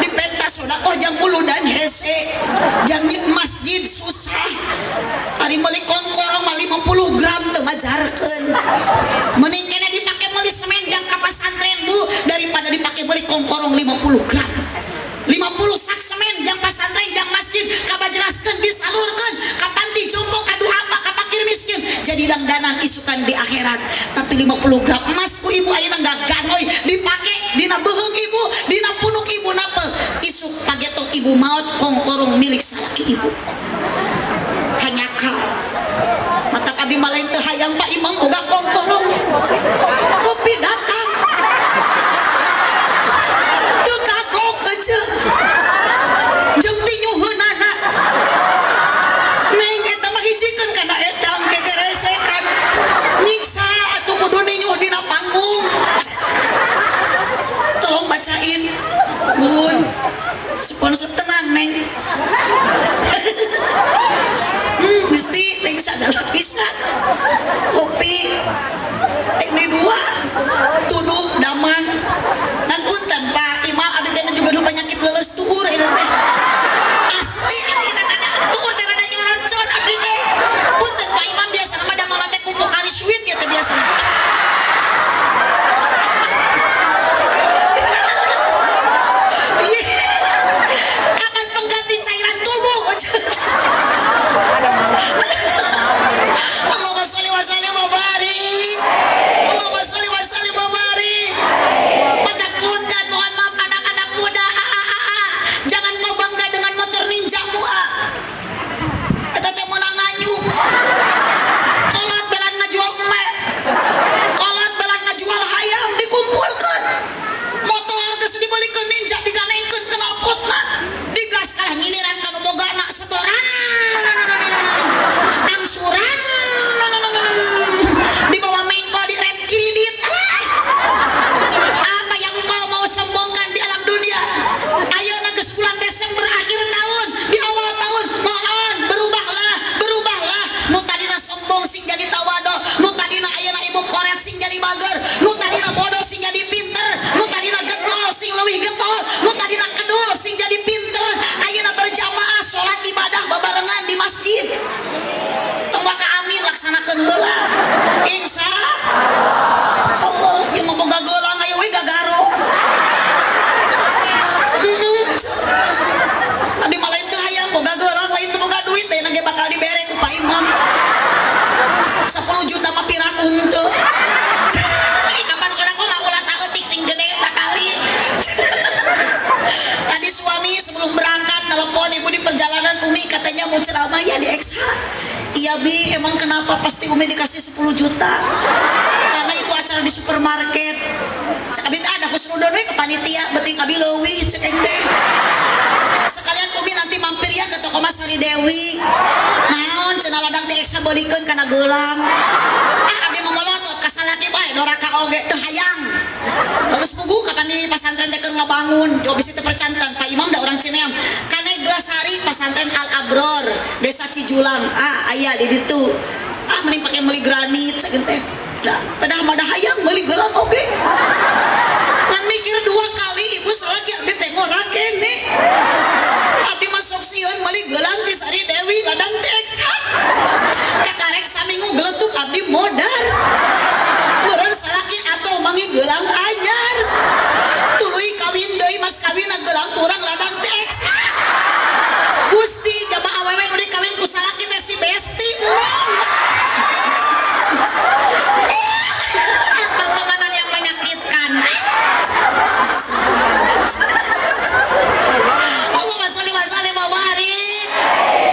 di pentas sedekah jang ulu dan hese jang masjid susah hari meuli kongkorong mah 50 gram teu majarkeun mending kena dipake meuli semen jang ka pasantren Bu daripada dipake meuli kongkorong 50 gram 50 sak semen jang pasantren jang masjid kabajelaskeun disalurkeun ka panti jompo ka duafa ka fakir miskin jadi dangdanan isukan di akhirat. Tapi 50 gram emas ku ibu ayeuna gaganoy dipake dina beuheung ibu dina punuk ibu napel isuk pageto ibu maot kongkorong milik salaki ibu hanyakal mata abdi mah lain teu hayang Pak Imam boga kongkorong kopi datang teu kagok aja jeung tinyuheunana neng eta mah hijikeun kana eta engke geresekan nyiksa atuh kudu ninyuh dina panggung. Tolong bacain Bun sponsor tenang neng Gusti neng sadar lapisan kopi ini 2 tuduh damang dan punten Pak Imam abdi teh juga ada penyakit leles tuur ini teh asli ini ada tuur teh ada nyorocon abdi teh punten Pak Imam biasa nama damang teh kumpul kari sweet ya teh biasa. Kapan pengganti cairan tubuh? Allahumma sholli wa sallim wa barik. Allahumma sholli wa sallim wa barik. Punten mohon maaf anak-anak muda. Jangan kau bangga dengan motor ninjamu. Eta teh meunang nganyuk. Kolot belan ngajual emek. Kolot belan ngajual hayam dikumpulkeun. Motor geus dibelikeun ninja diganengkeun ke knalpotna. Digas kalah nyiniran kanu bogana setoran. Angsuran. Dibawa mengko di rem kredit. Apa yang kau mau sombongkan di alam dunia? Ayeuna geus bulan Desember akhir tahun, di awal tahun, mohon berubahlah. Nu tadina sombong sing jadi tawado, nu tadina ayeuna ibu koret sing jadi bager, nu tadina bodoh sing jadi pinter, nu tadina getol sing leuwih getol, nu dilaksanakan heula insya Allah yang mau boga gelang ayo we gagaro tadi malah itu hayang boga gelang lain teu boga duit teh nage bakal dibere ku Pak Imam 10 juta mah pirakun teu kapan saudara mah ulah saeutik sing gede sakali tadi suami sebelum berangkat telepon ibu di perjalanan Umi katanya mau ceramah ya di Eksa. Iya Bi, emang kenapa pasti Umi dikasih 10 juta karena itu acara di supermarket cak abit ada husnudon we ke panitia beuting abi leuwih cek teh sekalian Umi nanti mampir ya ke toko Mas Hari Dewi naon cenah ladang di Eksa beulikeun kana gelang abdi momolotot ka salaki bae doraka oge teu hayang bagus pugu kapan di pesantren teh keur ngabangun jo bisi teu percantan Pak Imam da orang Cineam kana gelas hari pesantren Al Abror desa Cijulang aya di ditu mending pake meuli granit sakeun teh pada mah hayang meuli gelang oge ngan mikir 2 kali ibu salaki abdi teh ngora kene abdi masuk sieun meuli gelang di Sari Dewi ladang teh Eksa kakarek saminggu geletuk abdi modar urang salaki atuh mangi gelang anyar tuluy kawin deui mas kawin gelang urang ladang teh Eksa Gusti jamaah awewe nu dikawin ku salaki teh si Besti pertemanan yang menyakitkan Allahumma sholli wa sallim wa barik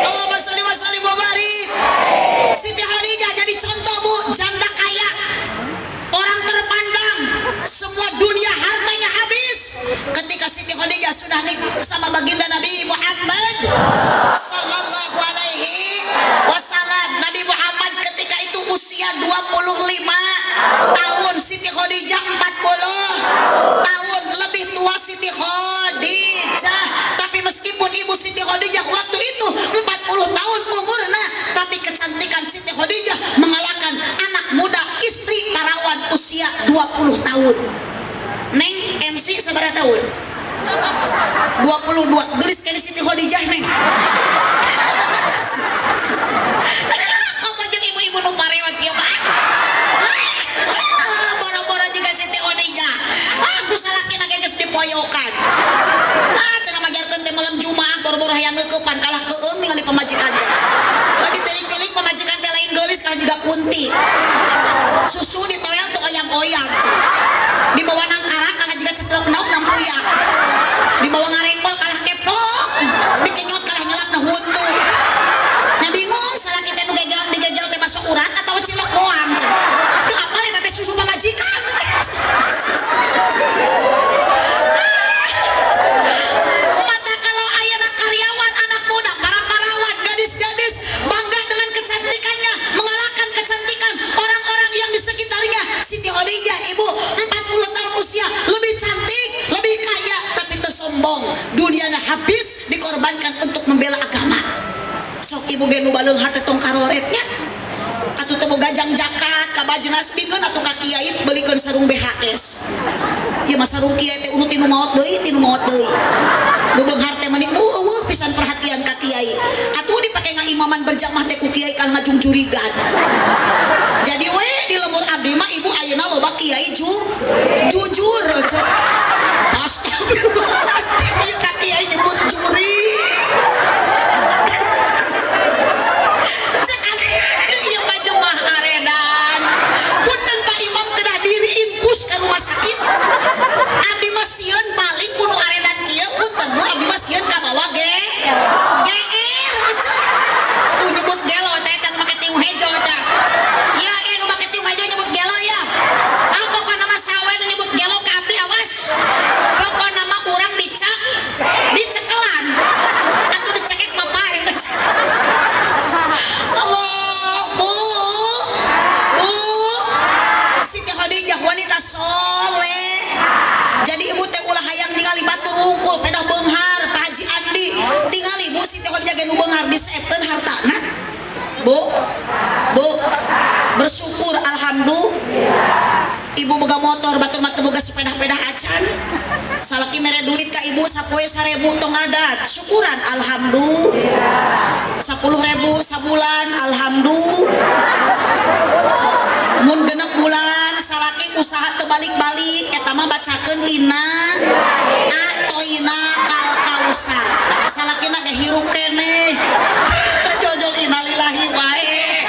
Allahumma sholli wa sallim wa barik Siti Khadijah jadi contoh Bu janda kaya orang terpandang semua dunia hartanya habis ketika Siti Khadijah sudah nikah sama baginda Nabi Muhammad sallallahu alaihi wasallam. Nabi Muhammad ketika itu usia 25 tahun, Siti Khadijah 40 tahun, lebih tua Siti Khadijah. Tapi meskipun ibu Siti Khadijah waktu itu 40 tahun umurnya, tapi kecantikan Siti Khadijah mengalahkan anak muda istri parawan usia 20 tahun. Neng MC sabaraha tahun? 22. Gelis kali Siti Khadijah neng. Kamu jeung ibu-ibu nu parewet ieu mah. Boro-boro juga Siti Khadijah. Aku salakina ge geus dipoyokan. Cenah majarkeun teh malam Jumaah boro-boro hayang ngeukepan kalah keueum ningali pamajikan teh. Ditelik-telik pamajikan teh lain geulis kalah juga kunti. Susu ditoyang teu oyang-oyang. Dibawa nangkara kalah juga ceplok nauk nang puyak. Dibawa ngarempol kalah keplok. Dikenyot kalah nyelap na huntu. Nya bingung salah kita nu digegel teh masuk urat atau cilok doang. Teu apal eta teh susu pamajikan. Mata kalau ayeuna karyawan anak muda, para parawan, gadis-gadis bangga dengan kecantikannya, mengalahkan kecantikan orang-orang yang di sekitarnya. Siti Khadijah ibu 40 tahun usia, lebih cantik, lebih kaya, tapi tersombong. Dunianya habis dikorbankan untuk membela agama. Sok ibu ge nu baleunghar teh tong karoretnya. Atuh teu boga jang jakat ka bajenas bikeun atuh ka kiai beulikeun sarung BHS. Ieu mah sarung kiai teh unu tinu maot deui, tinu maot deui. Nu beunghar teh meuni eueuh pisan perhatian ka kiai. Atuh dipake ngaimaman berjamaah teh ku kiai kan ngajungjurigan. Jadi we di lemur abdi mah ibu ayeuna loba kiai jujur. Astagfirullahaladzim, ieu ka kiai nyebut juri. Iya mah jemaah aredan. Punten Pak Imam kedah diri infus ka rumah sakit. Abdi mah sieun balik kudu aredan kieu punten nu abdi mah sieun ka bawah GR. Tuh nyebut gelo teh kan make tiu hejo teh. Ya nu make tiu hejo nyebut gelo ya. Pokona mah sawe nu nyebut gelo ka abdi awas. Pokona mah urang dicekelan. Atuh dicekek mah bae. Allah, Bu. Siti Khadijah wanita soleh. Jadi ibu teh ulah hayang ningali batu rungkul pedah beunghar Pak Haji Andi. Tingali Bu Siti Khadijah ge nu beunghar disaepkeun hartana. Bu. Bersyukur alhamdulillah. ibu boga motor batur mah boga sepeda-peda acan salaki mere duit ka ibu sapoe 1000 tong adat syukuran alhamdulillah 10.000 sabulan alhamdulillah mun genep bulan salaki usaha terbalik-balik eta mah bacakeun inna atoina kal kausar salakina ge hirup keneh jojol innalillahi wae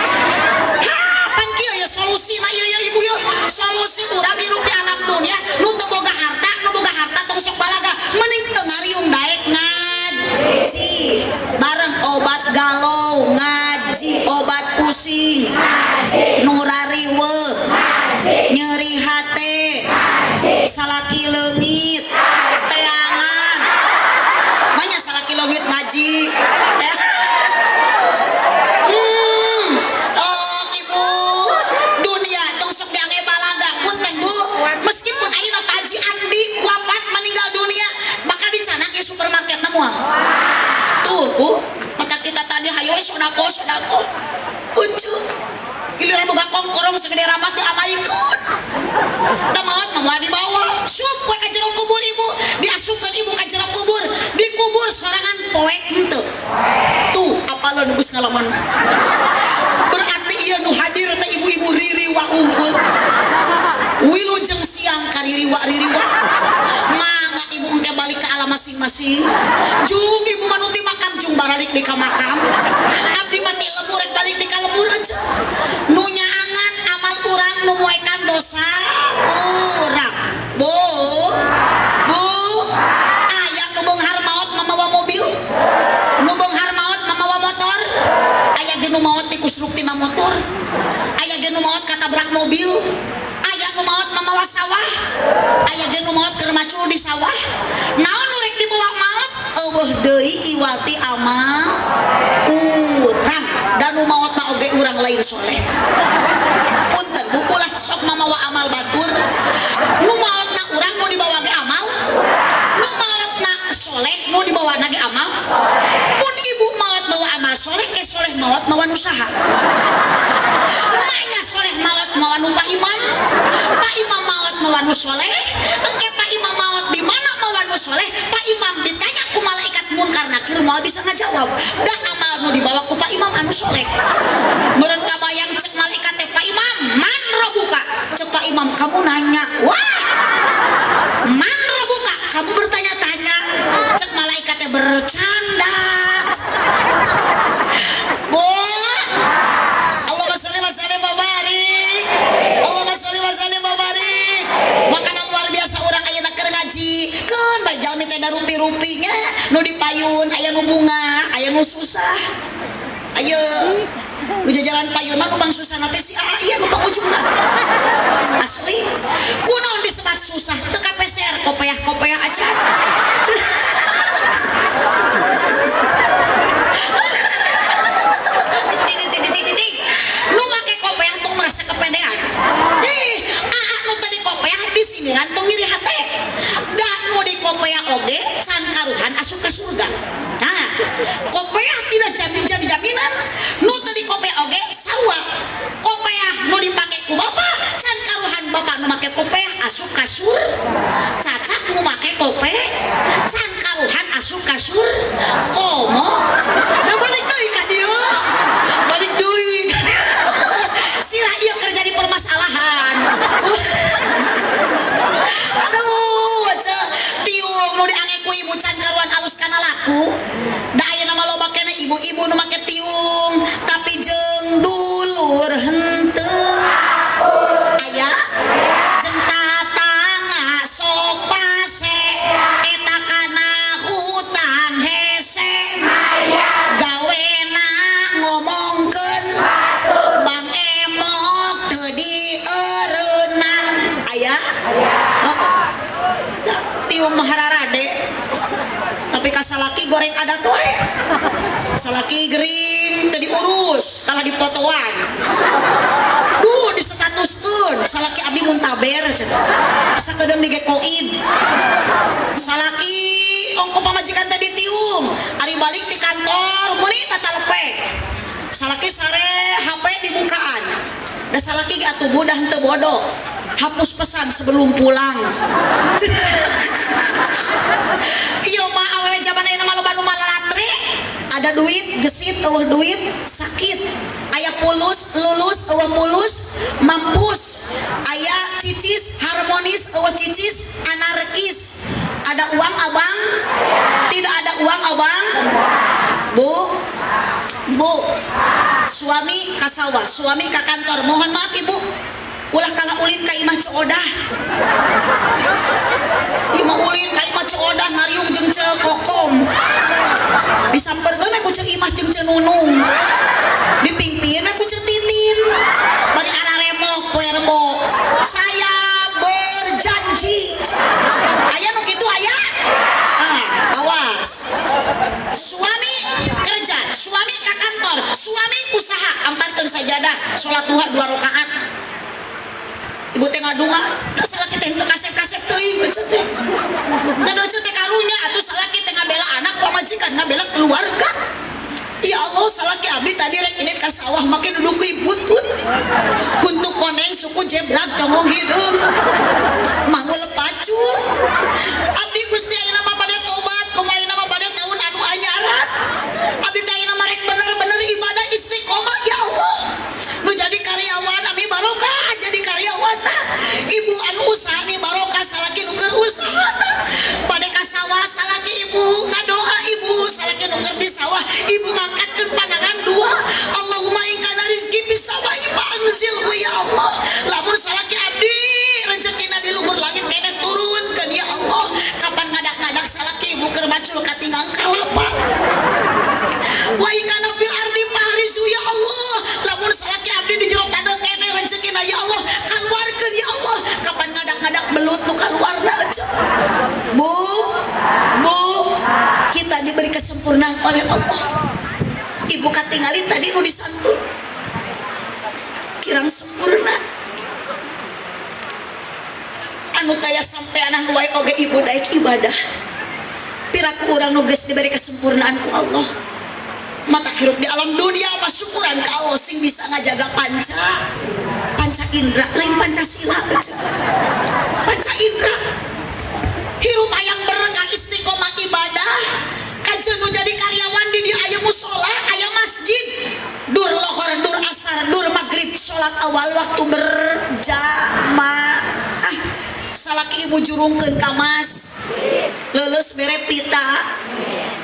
pan kieu ya solusina ieu ya ibu ya solusi urang hirup di alam dunia nu teu boga harta tong sok balaga mending teu ngariung daek ngaji bareng obat galau ngaji obat pusing nurariwe nyeri hate salaki leungit teangan manya salaki leungit ngaji ibu dunia tong sok diange balaga punten bu meskipun ayeuna Pak Haji Andi wafat meninggal dunia bakal dicanak ke supermarket moal tuh bu mata kita tadi hayo sodako ucu giliran boga kongkorong segede ramat diamaikeun da maot mah dibawa sup we ka jero kubur ibu diasupkeun ibu ka jero kubur dikubur sorangan poek henteu tuh apalon geus ngalaman berarti ieu nu hadir teh ibu-ibu ririwa unggul wilujeng siang ka ririwa mangga ibu engke balik ke alam masing-masing jung ibu manuti makam jung baralik di ka makam abdi mati lembur rek balik di ka lembur aja nu nyaangan amal urang nu muekan dosa urang bu aya nu beunghar maot mamawa mobil nu beunghar maot mamawa motor aya ge nu maot ti kusruk tina motor aya ge nu maot katabrak mobil aya nu maot mamawa sawah aya ge nu maot keur macul di sawah naon nu rek dibawa maot eueuh deui iwati amal urang dan nu maotna oge urang lain soleh punten bu ulah sok mamawa amal batur nu maotna urang nu dibawa ge amal nu maotna soleh nu dibawa ge amal mun ibu maot bawa amal soleh ke soleh maot mawa nu saha maknya soleh maot mawa nu Pak Imam maot mawa nu soleh engke Pak Imam maot di mana mawa nu soleh Pak Imam ditanya ku malaikat munkar nakir moal bisa ngajawab da amal nu dibawa ku Pak Imam anu soleh meureun kabayang cek malaikat teh Pak Imam man robuka cek Pak Imam kamu nanya wah man robuka kamu bertanya-tanya cek malaikat teh bercanda bu Allahumma sholli wa sallim wa barik Allahumma sholli wa sallim wa barik makanan luar biasa urang ayeuna keur ngaji keun bae jalmi teh da rumpi-rumpinya nu dipayun aya nu bunga aya nu susah ayo nu jajaran payun mah nu pang susah teh si ieu nu pang ujungna asli kunaon disebat susah teu kapeser kopeah aja lu make kopeah tong merasa kepedean nu tadi kopeah di siniran tong ngiri hate dan nu di kopeah oge can karuhan asup ka surga nah kopeah tidak jadi jaminan nu tadi kopeah oge sarua kopeah nu dipake ku bapa can karuhan bapa nu make kopeah asup ka surga cacak nu make kopeah can karuhan asup ka surga komo da balik deui ka dieu balik deui ka dieu sirah ieu kerja di permasalahan aduh tiung nu diange ku ibu can karuan alus kana laku da ayeuna mah loba keneh ibu-ibu nu make tiung tapi jeung dulur henteu aya jeung tatangga sok pase eta kana hutang hese gawena ngomongkeun Bang Emok teu dieureunnan aya tiung mahararade tapi ka salaki goreng adat wae salaki gering teu diurus kalah dipotoan duh disetatuskeun salaki abdi muntaber cenah sakedeung digekoin salaki ongko pamajikan tadi tiung ari balik di kantor meuni tatalepek salaki sare HP di bukaan da salaki ge atuh budah henteu bodoh hapus pesan sebelum pulang. Iya mah awewe zaman ayeuna mah loba nu malalatre. Ada duit gesit eueuh duit sakit. Aya pulus lulus eueuh pulus mampus. Aya cicis harmonis eueuh cicis anarkis. Ada uang abang? Tidak ada uang abang? Bu, suami ka sawah, suami ka kantor. Mohon maaf ibu, ulah kalah ulin ka imah coodah. Imah ulin ka imah coodah ngariung jeung ce kokom. Disamperkeun aku ce imah jeung ce nunung. Dipingpieun aku ce titin. Bari araremok puerbo. Saya berjanji. Aya nu kitu aya? Awas. Suami kerja, suami ke kantor, suami usaha, amparkeun sajadah, salat duha 2 rakaat. Ibu teh ngadunga, da salaki teh teu kasep-kasep teuing eueuh teh. Da eueuh teh karunya atuh salaki teh ngabela anak pamajikan, ngabela keluarga. Ya Allah, salaki abdi tadi rek ini ka sawah make duduk ku butut. Untuk koneng suku jebrak dongong hideung. Manggul pacul. Abdi Gusti ayeuna mah bade tobat, kumaha ayeuna mah bade tahun anu anyaran. Abdi teh ayeuna mah rek bener-bener ibadah istiqomah ya Allah. Nu jadi karyawan ami barokah jadi karyawan. Ibu anu usaha mi barokah salaki nu keur usaha. Bade ka sawah salaki ibu ngadoa ibu salaki nu keur di sawah ibu ngangkatkeun pandangan dua. Allahumma in kana rizqi bis sawai fa anzilhu ya Allah. Lamun salaki abdi rezekina di luhur langit kene turunkeun ya Allah. Kapan ngadak-ngadak salaki ibu keur macul katinggang kalapa. Wa in kana fil ardi fahrisu ya Allah. Lamun salaki abdi di jero tandang kene rezekina ya Allah kaluarkeun ya Allah. Kapan ngadak-ngadak belut nu kaluarna aja. Bu, kita diberi kesempurnaan oleh Allah. Ibu katingali tadi nu disantun kirang sempurna. Anu taya sampean anu wae oge ibu daek ibadah. Piraku urang nu geus diberi kesempurnaan ku Allah. Mata hirup di alam dunia mah syukuran ka Allah sing bisa ngajaga panca indra lain Pancasila aja. Panca indra. Hirup hayang berkah istiqomah ibadah. Kajen nu jadi karyawan di dia aya musola, aya masjid. Dur lohor, dur asar, dur maghrib, salat awal waktu berjamaah. Salaki ibu jurungkeun ka mas. Leuleus bere pita.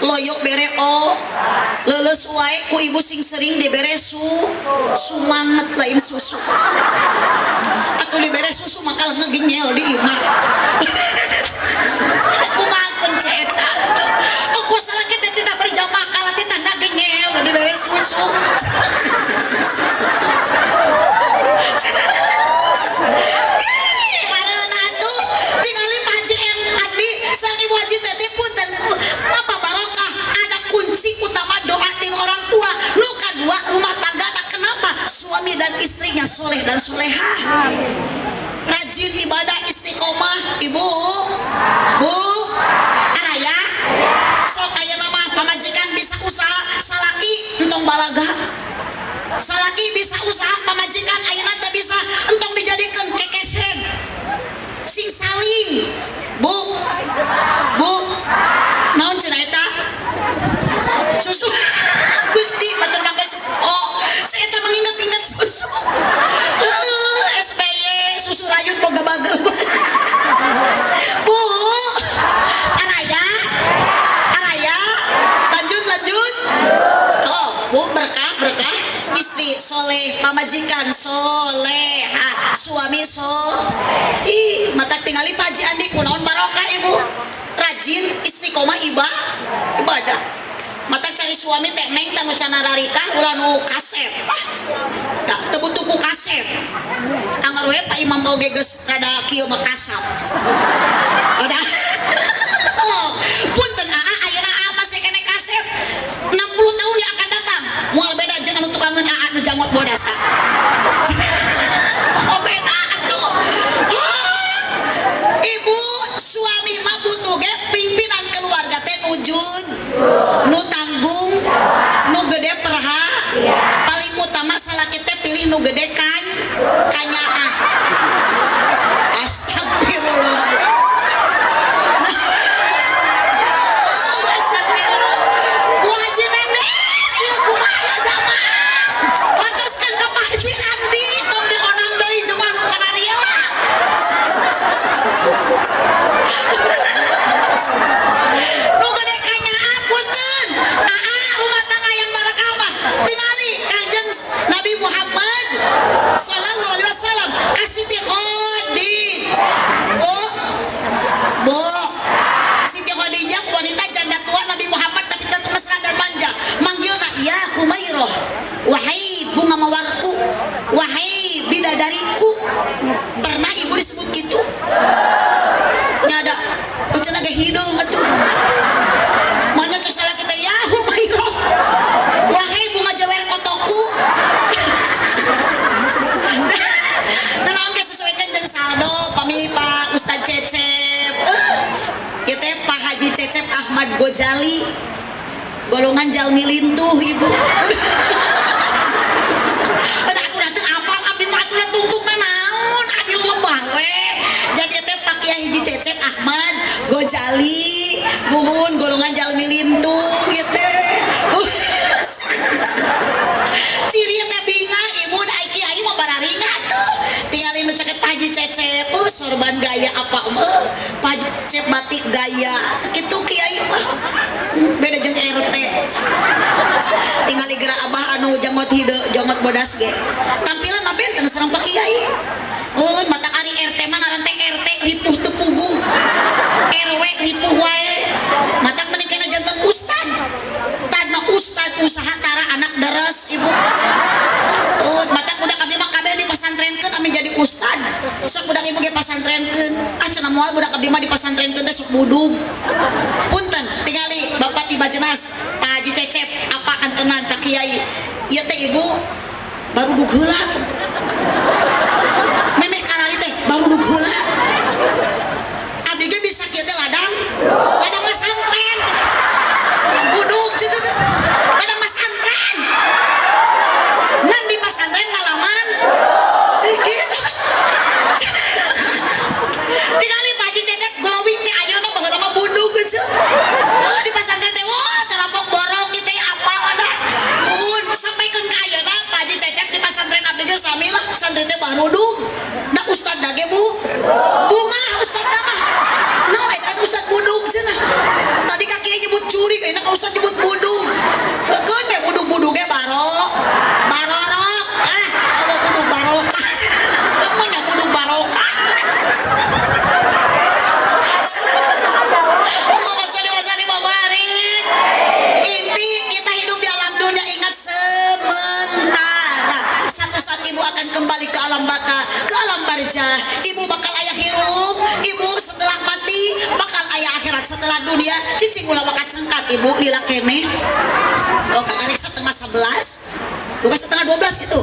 Loyok bere o. Leuleus wae ku ibu sing sering dibere sumanget lain susu. Atuh dibere susu maka ngeginyel di imah. Kumaha kun eta. Ku salaki teh tidak berjamaah kalah teh tanda genyel dibere susu. Sang ibu haji teh punten apa barokah ada kunci utama doa ting orang tua. Nu kadua rumah tangga ada kenapa suami dan istrinya soleh dan solehah, rajin ibadah istiqomah. Ibu bu araya sok ayeuna mah pamajikan bisa usaha salaki entong balaga, salaki bisa usaha pamajikan ayeuna teh bisa entong dijadikeun kekesen sing saling. Bu, naon cenah eta? Susu. Gusti, matur mangga susu. Oh, saya eta mengingat-ingat susu. SBY, susu rayut boga bagel. Bu, araya, lanjut. Oh, bu berkah. Istri soleh, pamajikan soleh, suami mata tingali Pak Haji Andi kunaon barokah ibu, rajin istiqomah ibadah. Mata cari suami teh neng tanu can nararikah ulah nu kasep lah, da teu butuh ku kasep. Anggar we Pak Imam oge geus rada kieu mah kasap. Udah. Punten ayeuna masih kene kasep 60 tahun yang akan datang moal beda jeung anu tukangeun nu jangot bodas. Oh beda atuh. Ibu suami mah butuh ge pimpinan keluarga teh nujud, nu tanggung, nu gede perha. Paling utama salaki teh pilih nu gede kanyaah. wahai bunga mawarku, wahai bidadariku. Pernah ibu disebut gitu? Nyada ucana ge hidung atuh. Maunya cok salah kita ya humayro. Wahai bunga jawer kotoku. Dan naon ge sesuaikan jeung saldo pami Pak Ustaz Cecep. Ieu teh Pak Haji Cecep Ahmad Gojali. Golongan jalmi lintuh ibu. Udah aku dateng apa abdi mah atuh tungtung naon adil lebah we. Jadi teh Pak Kiai Haji Cecep Ahmad Gojali buhun golongan jalmi lintuh ieu teh. Ciri teh binga ibu da kiai mah bararinga tuh. Tinggalin nu ceket Pak Haji Cecep sorban gaya apa mah. Pak Haji Cecep batik gaya kitu kiai mah. Beda jeung RT. Tinggali gerak abah anu jangot hideu jangot bodas ge. Tampilan mah benten sareng Pak Kiai. Mata ari RT mah ngaran teh RT ripuh teu puguh. RW ripuh wae. Mata mending kana janten ustad. Ustad mah ustad usaha tara anak deres ibu. Mata budak abdi mah kabeh dipasantrenkeun ami jadi ustad. Sok budak ibu ge pasantrenkeun. Cenah moal budak abdi mah dipasantrenkeun teh sok budug. Punten tingali Bapak tiba jenas Pak Haji Cecep apa kan tenan Pak Kiai. Ieu teh ibu baru dug heula. Memeh karali teh baru dug heula. Abdi ge bisa kieu teh ladang pesantren. Budug kitu teh. Ladang pesantren. Ngan di pesantren ngalaman. Kitu. Tingali Pak Haji Cecep glowing teh ayeuna baheula mah budug gitu. Di pesantren teh wah terlampau borong kita apa ada sampaikan ke ayeuna Pak Haji Cecep di pesantren abdi ge sami lah pesantren teh barudug da ustad dage bu bunga ustad mah naon eta ustad budug cenah tadi ka kieu nyebut curi kayaknya ka ustad nyebut budug keun we budug-budug ge barok barorok apa budug barokah emangnya budug barokah. Allahumma sholli wa sallim wa barik. Inti kita hidup di alam dunia ingat sementara. Satu saat ibu akan kembali ke alam baka, ke alam barzah. Ibu bakal aya hirup, ibu setelah mati bakal aya akhirat setelah dunia. Cicing ulah waka cengkat ibu lila kene. Oh kakak setengah 11, bukan setengah 12 gitu.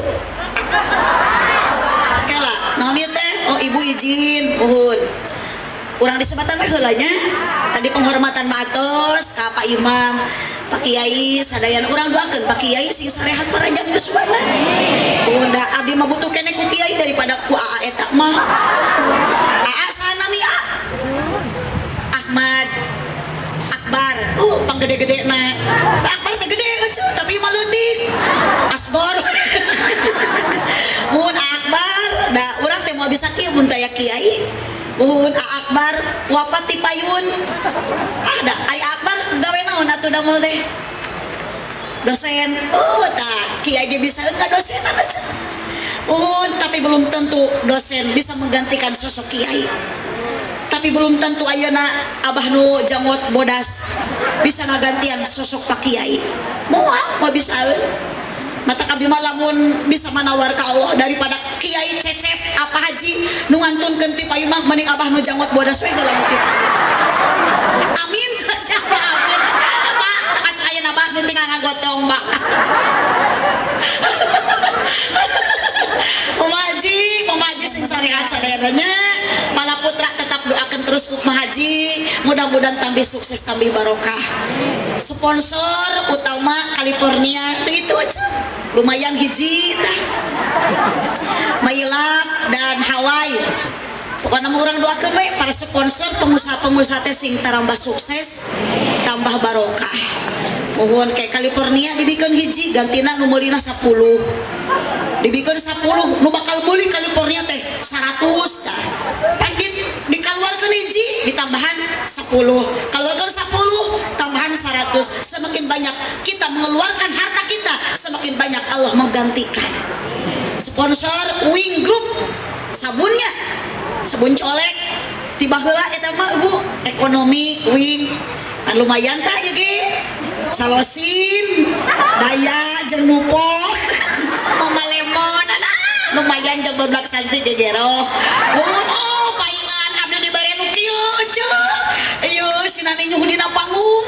Kela, naon ieu teh? Oh ibu izin, uhun. Urang disebatan mah heulanya tadi penghormatan maatos ka Pak Imam, Pak Kiai sadayan urang doakeun Pak Kiai sing sarehat paranjang yuswana. Unda abdi mah butuh keneh ku Kiai daripada ku AA eta mah. AA sanami A? Ahmad Akbar. Panggede-gedena. Akbar teh gede tapi mah leutik. Asgor. Mun Akbar da urang teh moal bisa kieu mun taya Kiai. Akbar wafat ti payun. Ada ari Akbar gawe naon atuh damel teh? Dosen. Tah Kiai ge bisa enggak dosenan aja. Tapi belum tentu dosen bisa menggantikan sosok Kiai. Tapi belum tentu ayeuna abah nu jangot bodas bisa ngagantian sosok Pak Kiai. Moal bisa mata kabdi mah lamun bisa manawar ka Allah daripada Kiai Cecep apa Haji nu ngantunkeun ti payun mah mending abah nu jangot bodas we heula muti. Amin siapa amin. Apa sakat ayeuna abah nu tinggal ngagotong Pak. Pemaji sing sarehat sadaranya pala putra tetap doakan terus Ukma Haji mudah-mudahan tambah sukses tambah barokah. Sponsor utama California itu aja lumayan hiji dah Mailap dan Hawaii pokoknya orang doakan we para sponsor pengusaha-pengusaha teh sing tarambah sukses tambah barokah. Mohon kayak California dibikin hiji gantina numurina 10 dibikin 10 nu bakal beli California teh 100 dah kan dikeluarkan hiji ditambahan 10 keluarkan 10 tambahan 100 semakin banyak kita mengeluarkan harta kita semakin banyak Allah menggantikan. Sponsor Wing Group sabunnya sabun colek tiba heula eta mah ibu ekonomi Wing lumayan tak ya ge salosin daya jeung nupo Mama Lemon alah lumayan jeung budak santri jejero. Oh paingan abdi dibere nu kieu ceuh. Ieu sinani nyuh dina panggung.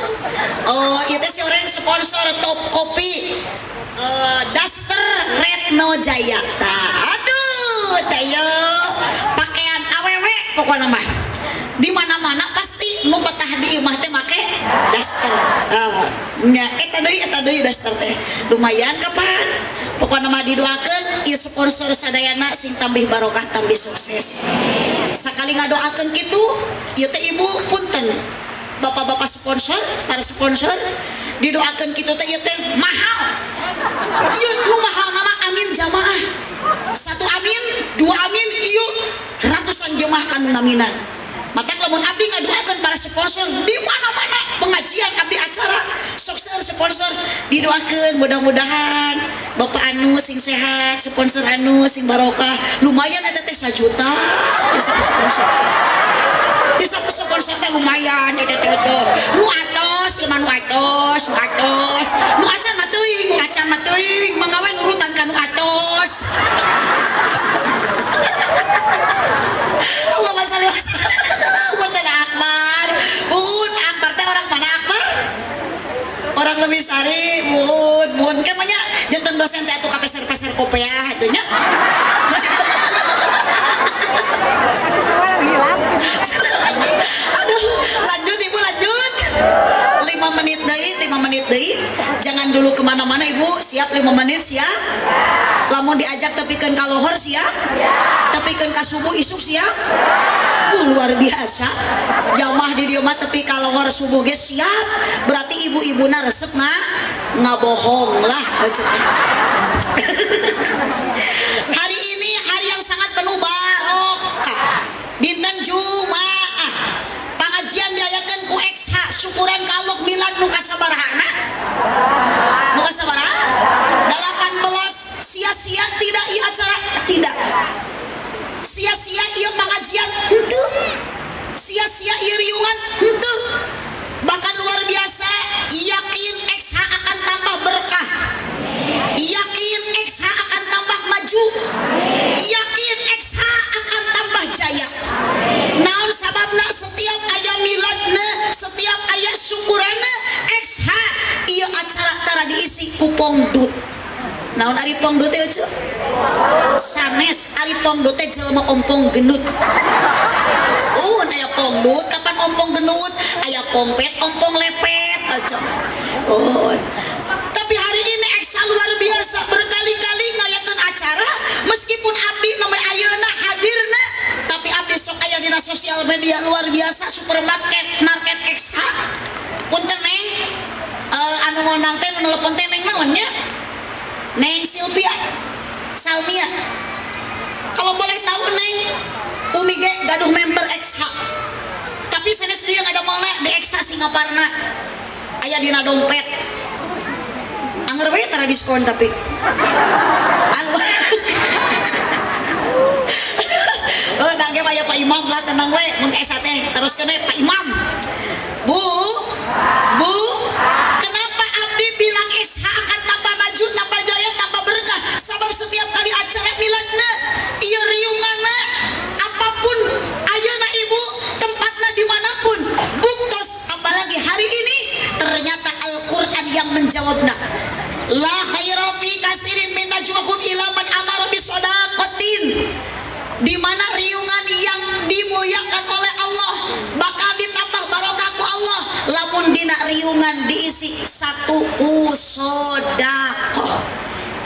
Oh ieu teh soreng sponsor top kopi. Duster Retno Jaya. Aduh tayo pakaian awewe pokokna mah. Di mana-mana pasti nu betah di imah teh make daster. Nya eta deui daster teh. Lumayan kapan. Pokokna mah didoakeun ieu sponsor sadayana sing tambih barokah tambih sukses. Sakali ngadoakeun kitu, ieu teh ibu punten. Bapak-bapak sponsor, para sponsor didoakeun kitu teh ieu teh mahal. Ieu nu mahal nama amin jamaah. Satu amin, dua amin, ieu ratusan jemaah anu ngaminan. Mata lamun abdi ngadoakeun para sponsor di mana-mana pengajian abdi acara sukses sponsor didoakeun mudah-mudahan bapak anu sing sehat sponsor anu sing barokah lumayan eta teh 1 juta bisa sponsor bisa sponsor teh lumayan eta teh nu atos ieu mah nu atos nu acan mah teuing mangawe nurutan ka nu atos. Allahumma shalli wa sallim. Punten Akbar. Akbar teh orang mana Akbar? Orang Lebih Sari. Mun ke mah nya janten dosen teh atuh kapeser-peser kopiah atuh nya. Aduh, lanjut Ibu lanjut. 5 menit deui. Jangan dulu kemana-mana Ibu. Siap 5 menit siap? Lamun diajak tepikeun ka lohor siap? Tepikeun ka subuh isuk siap? Luar biasa. Jamaah di dieu mah tepi ka lohor subuh ge siap. Berarti ibu-ibuna resep ngabohong lah. Hari ini hari yang sangat penuh barokah. Dinten Jumaah. Pengajian diayakeun ku XH syukuran ka Allah milad nu kasabarahana. Nu kasabaraha? 18 sia-sia tidak ieu acara tidak. Sia-sia ieu pengajian henteu. Sia-sia ieu riungan henteu. Bahkan luar biasa, yakin XH akan tambah berkah. Yakin XH akan tambah maju. Yakin XH akan tambah jaya. Naon sababna setiap aya miladna, setiap aya syukuranna XH ieu acara tara diisi ku pongdut. Naon ari pongdut teh eueuh? Sanes ari pongdut teh jelema ompong genut. Aya pongdut kapan ompong genut, aya pongpet ompong lepet aja. Tapi hari ini eksa luar biasa berkali-kali ngayakeun acara meskipun abdi namanya ayeuna hadirna tapi abdi sok aya dina sosial media luar biasa supermarket market XH. Punten Neng anu ngonang teh nelpon teh Neng naon nya? Neng Silvia Salmia. Kalau boleh tahu Neng Umi ge gaduh member XH. Tapi sanes dia ada mana di XH Singaparna. Aya dina dompet. Anger we tara diskon tapi. Anu. Da ge aya Pak Imam lah tenang we mun esa teh teruskeun we Pak Imam. Bu, kenapa abdi bilang XH akan tambah maju, tambah jaya, tambah berkah? Sebab setiap kali acara miladna, ieu riunganna apapun ayeuna Ibu tempatna dimanapun buktos apalagi hari ini ternyata Al-Quran yang menjawabna. La khaira fi kasirin min najwahum ila man amara bisodaqatin. Di mana riungan yang dimuliakan oleh Allah bakal ditambah barokah ku Allah lamun dina riungan diisi satu ku sedekah.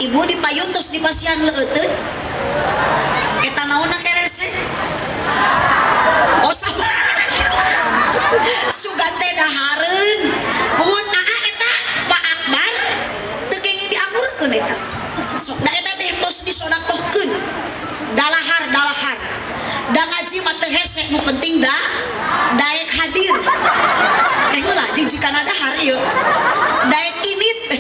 Ibu dipayun terus dipasihan leuteun. Eta naonna kerese? Oh sabar. Sugan teh dahareun. Mun eta Pak Akbar teu kenging diangurkeun eta. Sok da eta teh tos disodakohkeun. Dalahar da ngaji mah teu hese nu penting daek hadir teh heula jijikana dahar ieu daek init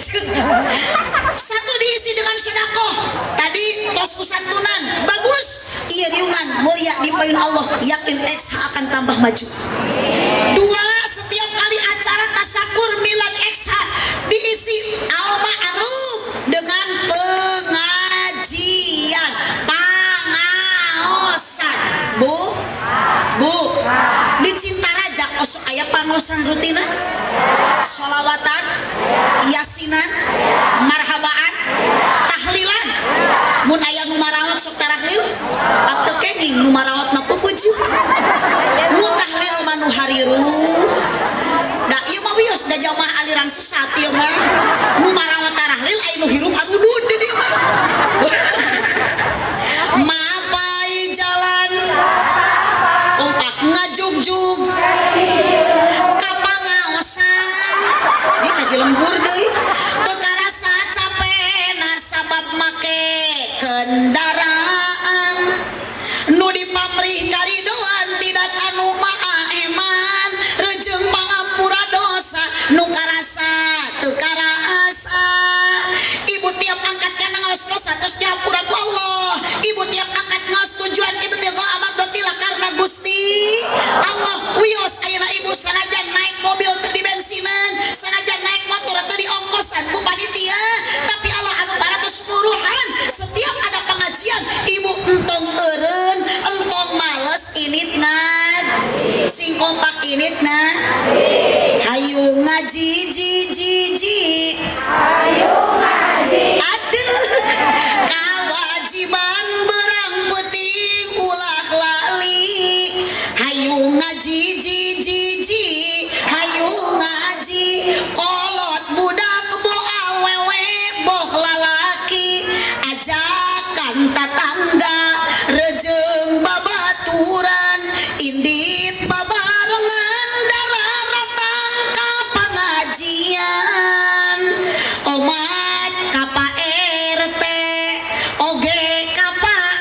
satu diisi dengan sedekah tadi tos kusantunan bagus ieu riungan mulia di payun Allah yakin XH akan tambah maju. 2 setiap kali acara tasyakur milad XH diisi al-ma'ruf dengan pengajian Bu di Cintaraja osok aya pangosan rutina sholawatan yasinan marhabaan tahlilan mun aya nu marawat sok tarahlil ateu kenging nu marawat mah pupuju nu tahlil mah nu hariru da ieu mah wios da jamaah aliran sesat ieu mah nu marawat tarahlil aya nu hirup arudud di dieu mah mapai jalan kompak ngajugjug kapangaosan ieu kaji lembur deui teu karasa capena sabab make kendaraan nu dipamrih karidoan tidak anu maaeman rejeung pangampura dosa nu karasa teu karasa ibu tiap angkat kana ngaos dosa terus dihampura ku Allah ibu tiap angkat ngaos tujuan ibu tiap amadotila karena Gusti Allah wios ayeuna ibu sanajan naik mobil teu di bensinan sanajan naik motor teu di ongkosan ku panitia tapi Allah anu paratos muruhan setiap ada pengajian ibu entong eureun entong males initna sing kompak initna hayu ngaji hayu ngaji aduh kewajiban berang penting ulah lali hayu ngaji hayu ngaji kolot budak boh awewe boh lalaki ajakan tatangga rejeung babaturan indit babarengan dararatang ka pengajian omat ka Pak RT oge ka Pak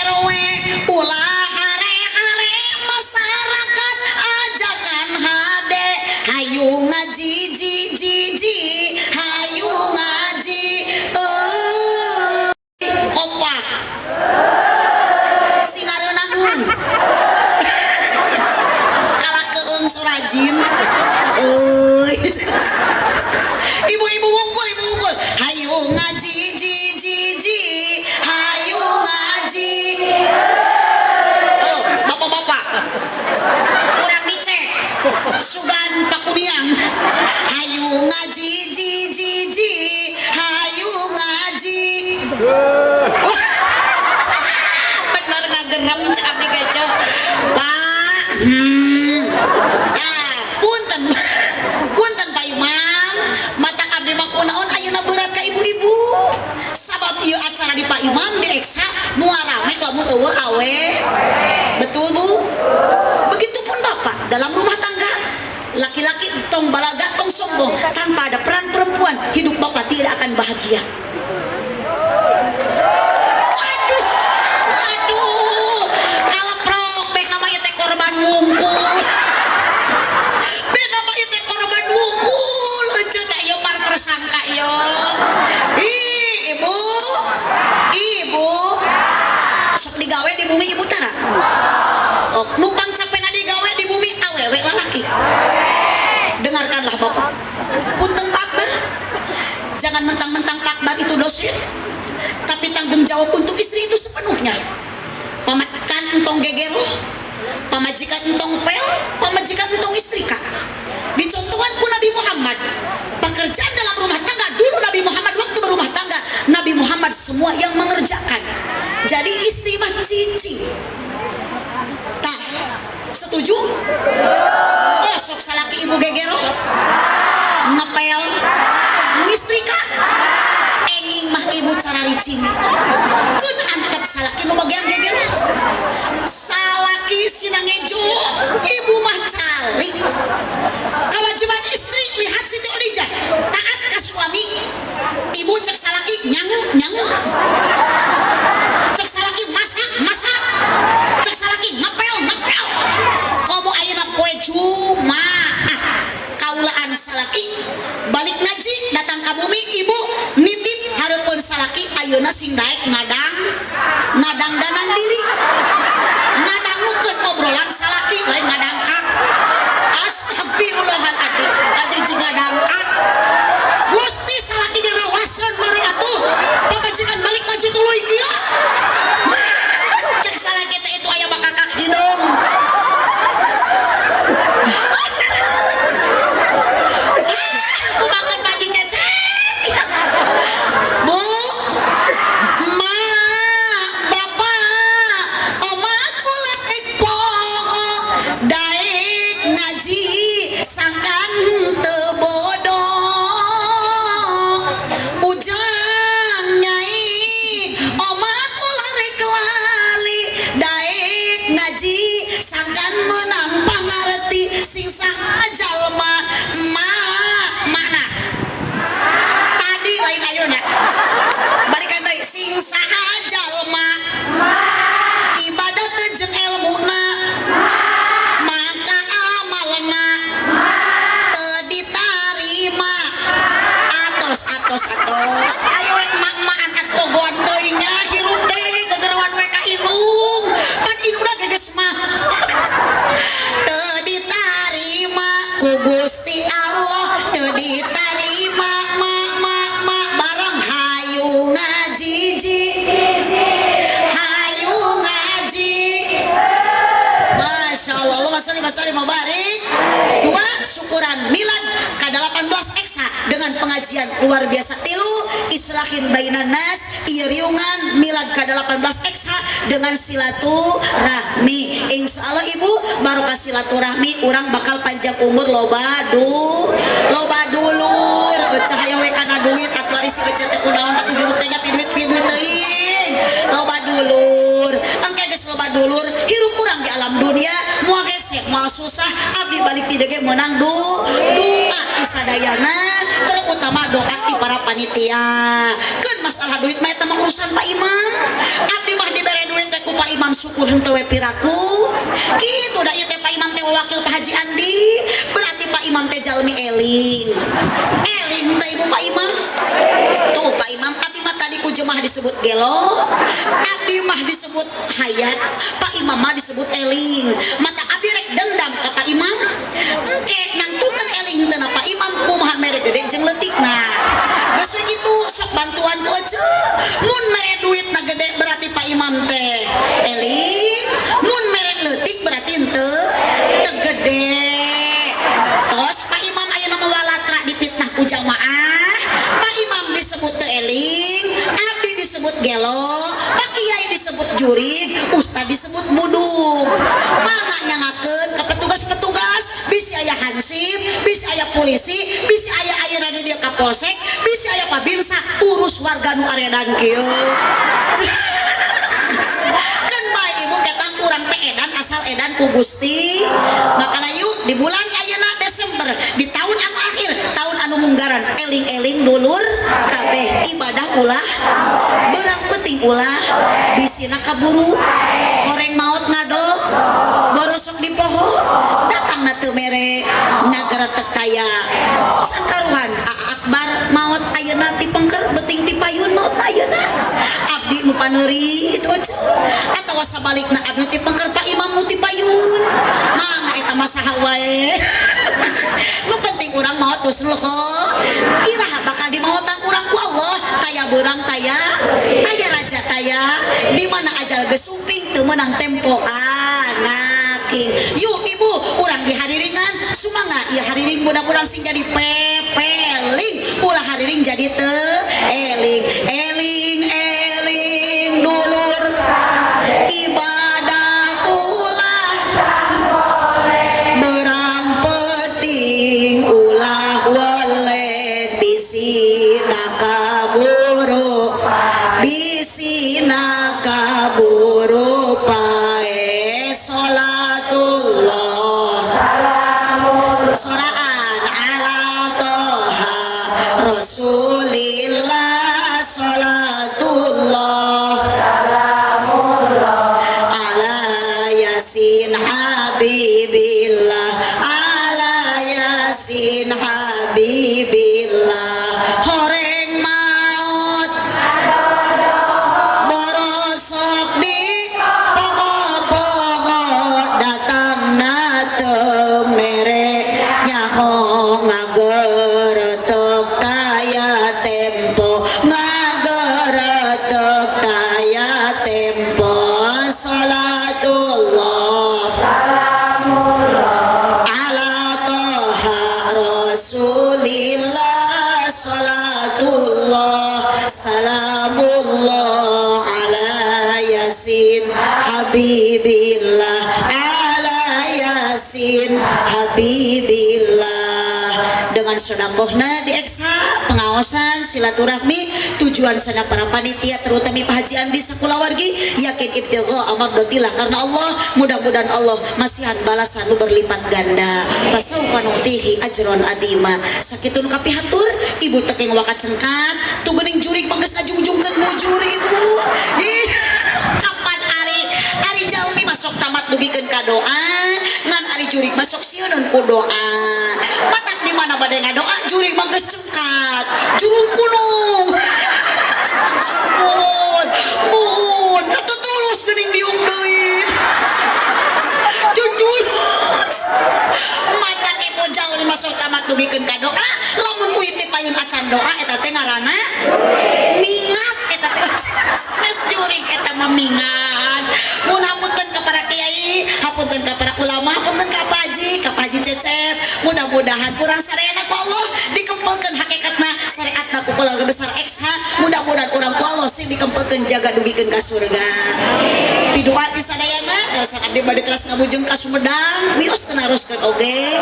RW ulah hare-hare masyarakat ajakan hade hayu ngaji hayu ngaji kompak singareunahun kalakeun surajin ibu-ibu wungkul hayu ngaji hayu ngaji bapak-bapak kurang dicek sugan pakuniang hayu ngaji hayu ngaji bener ngageram cek abdi gaco Pak punten Pak Imam mata abdi mah kunaon ayeuna berat ka ibu-ibu sabab ieu acara di Pak Imam di Eksa moal rame lamun eueuh awe betul Bu begitupun Bapak dalam rumah tangga laki-laki tong balaga tong sombong tanpa ada peran perempuan hidup Bapak tidak akan bahagia. Waduh kaleprok bek namanya teh korban wungkul bek namanya teh korban wungkul ece teh ieu par tersangka ieu ibu sok digawe di bumi ibu tara numpang capena digawe di bumi awewe lalaki dengarkanlah Bapak punten Pak Akbar jangan mentang-mentang Pak Akbar itu dosen tapi tanggung jawab untuk istri itu sepenuhnya pamajikan entong gegero pamajikan entong pel pamajikan entong istrika dicontohan ku Nabi Muhammad pekerjaan dalam rumah tangga dulu Nabi Muhammad waktu berumah tangga Nabi Muhammad semua yang mengerjakan jadi istri mah cici tak setuju sok salaki ibu gegero ngepel mistrika enging mah ibu cara licin kun antep salaki nu bagian gegero salaki sinangejo ibu mah cali kewajiban istri lihat Siti Khadijah taat ke suami ibu cek salaki nyangu cek salaki masak cek salaki ngepel komo ayeuna poe Jumaah kaulaan salaki balik ngaji datang ka bumi ibu nitip hareupeun salaki ayeuna sing daek ngadang danan diri ngadangukeun obrolan salaki lain ngadangkak astagfirullahaladzim aja ngadangkak Gusti salaki dirawasan bareng atuh pamajikan balik ngaji tuluy kieu cek salaki teh itu aya bakakak hidung menang pangarti sing saha jalma mana tadi lain ayeuna balikan deui sing saha jalma ibadat jeung ilmuna maka amalna teu ditarima atos ayo emak-emak angkat ogoan teuing nya hirup teh gegerewan we ka indung pan indungna geges mah teu ditarima ku Gusti Allah teu ditarima mak bareng hayu ngajiji hayu ngaji Masya Allah Allahumma sholli wa sallim wa barik. Dua, syukuran milad ke-18 Eksa dengan pengajian luar biasa. Tilu, islahin bainan nas ieu-riungan milad ke-18 Eksa dengan silaturahmi. Insya Allah ibu barokah silaturahmi urang bakal panjang umur loba dulur cahaya we kana duit atuh ari si ecet teh kunaon atuh hirup teh nya piduit teuing loba dulur engke geus loba dulur hirup urang di alam dunia moal hese moal susah abdi balik ti dege meunang doa ti sadayana terutama doa ti para panitia keun masalah duit mah eta mah urusan Pak Imam abdi mah dibere duit teh ku Pak Imam syukur henteu we piraku kitu da ieu teh Pak Imam teh wakil Pak Haji Andi berarti Pak Imam teh jalmi eling teh ibu Pak Imam tuh Pak Imam abdi mah tadi ku jemaah disebut gelo abdi mah disebut hayat Pak Imam mah disebut eling mata abdi rek dendam ka Pak Imam engke nangtukeun eling teh Pak Imam kumaha mere gede jeung leutikna geus kitu sok bantuan ku ece mun mere duitna gede berarti Pak Imam teh eling mun mere leutik berarti henteu teu gede tos Pak Imam ayeuna mah walatra dipitnah ku jamaah Pak Imam disebut teu eling abdi disebut gelo Pak Kiai disebut jurig ustad disebut budug mangga nyangakeun ka petugas-petugas bisi aya hansip bisi aya polisi bisi aya ayeuna di dieu kapolsek bisi aya pabinsa urus warga nu aredan kieu kan bae ibu ketang urang teh edan asal edan ku Gusti makana yuk di bulan ayeuna Desember di tahun anu akhir tahun anu munggaran eling-eling dulur kabeh ibadah ulah beurang penting ulah bisina kaburu horeng maot ngadol borosok di poho datangna teu mere ngageretek taya can karuhan akbar maot ayeuna ti pengker beuting ti payun maot ayeuna abdi nu paneuri itu aja atawa sabalikna abdi ti pengker Pak Imam nu ti payun mangga eta mah saha wae nu penting urang maot usul iraha bakal dimaotan urang ku Allah taya beurang taya raja taya di mana ajal geus sumping teu meunang tempoan naking yuk ibu urang dihadiringan sumangga ieu hadiring mudah-mudahan sing jadi pepeling ulah hadiring jadi teu eling dulur ibadah ulah berang penting ulah welek bisina kaburu pae sholatullah soraan ala toha rasulillah sholatullah ala yasin habibillah ala yasin habibillah horeng maut borosok di poho-poho datangna teu mere nyaho ngageretek taya tempo ngageretek taya tempo sholatullah ala toha rasulillah sholatullah salamullah ala yasin habibillah ala yasin habibillah dengan sedekahna dieksa pengawasan silaturahmi tujuan sana para panitia terutama Pak Haji Andi sakulawargi yakin ibtigha amardhatillah karena Allah mudah-mudahan Allah masihan balasan nu berlipat ganda fasaufa nutihi ajron adima sakitun kapihatur ibu tekeng wakat cengkat tu geuning jurig manggeus ngajungjungkeun bujur ibu kapan ari jalmi masuk tamat dugikeun ka doa ngan ari jurig masuk sieun ku doa matak di mana bade ngadoa jurig manggeus cengkat jurung kunung mohon tulus geuning diuk deui jujulus mata ibu jalmi masuk tamat dugikeun ka doa lamun uit teh payun acan doa eta teh ngaranna mingat eta teh geus jurig eta mah mingat mun hapunten ka para kiai hapunten ka para ulama hapunten ka Pak Haji Cecep mudah-mudahan kurang sarayana ku Allah dikempelkeun hakikatna syariatna ku keluarga besar XH mudah-mudahan urang ku Allah sing dikempelkeun jaga dugikeun ka surga pidoa ti sadayana garasan abdi bade teras ngabujeng ka Sumedang wios tenaruskeun oge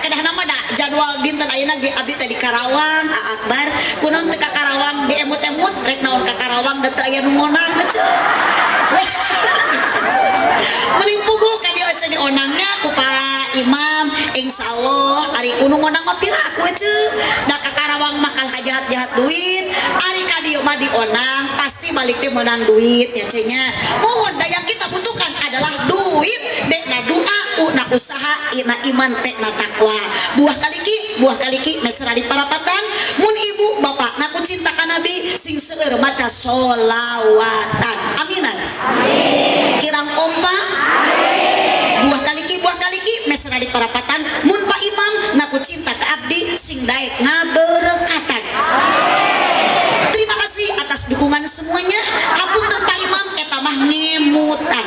kadahna mah da jadwal dinten ayeuna ge abdi teh di Karawang Akbar kunaon teh ka Karawang diemut-emut rek naon ka Karawang da teu aya nu ngonang heuh mending puguh ka dieu cenah onangnya ku Pak Imam insyaallah ari kudu ngonang mah piraku cenah da ka Karawang mah kal jahat-jahat duit ari ka dieu mah dionang pasti balik teh menang duit nya cenah mohon da yang kita butuhkan adalah duit dekna doa na usaha ina iman tekna takwa buah kaliki mesra di para pandang mun ibu bapak ngaku cinta ka nabi sing seueur maca sholawatan aminan kirang kompa buah kaliki mesra di parapatan mun Pak Imam ngaku cinta ke abdi sing daek ngaberkatan terima kasih atas dukungan semuanya hapunten Pak Imam eta mah ngemutan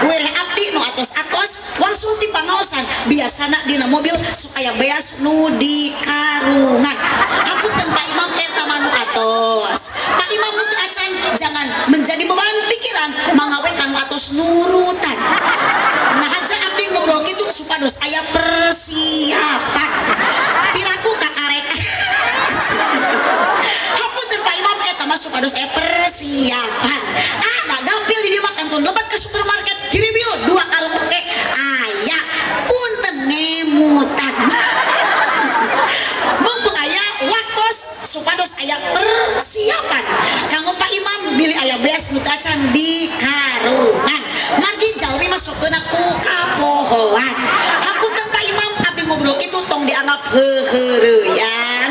weureh abdi nu atos-atos wangsul ti pangaosan biasana dina mobil supaya beas nu di karungan hapunten Pak Imam eta mah nu atos Pak Imam nu teu acan jangan menjadi beban pikiran mangawe kanu atos nurutan nah aja abdi ngobrol kitu supados aya persiapan piraku kakarek hapunten Pak Imam eta mah supados aya persiapan da gampil di dieu mah kantun lebat ke supermarket kiribil 2 karung aya punten ngemutan mumpung aya waktos supados aya persiapan kanggo Pak Imam milih aya beas nu acan di karungan margi jalmi masukkeun ku kapohoan hapunten Pak Imam abdi ngobrol kitu tong dianggap heureuyan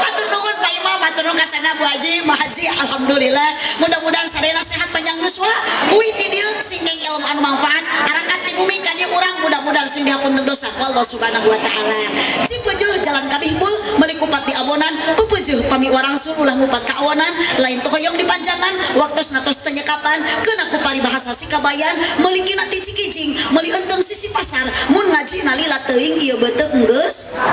atur nuhun Pak Imam atur nuhun kasana Bu Haji Mah Haji alhamdulillah mudah-mudahan sadayana sehat panjang yuswa uwi ti dieu sing ngeng ilmu anu manfaat arakat ti bumi ka dieu urang mudah-mudahan sing dihapunten dosa ku Allah subhanahu wa taala cipeujuh jalan kabihbul meuli kupati abonan pupeujuh pami warangsul ulah ngupat ka awanan lain teu hoyong dipanjangan waktos natos teu nyekapan keuna ku paribahasa sikabayan meuli kina ti cikijing meuli eunteng sisi pasar mun ngaji nalila teuing ieu beuteuk geus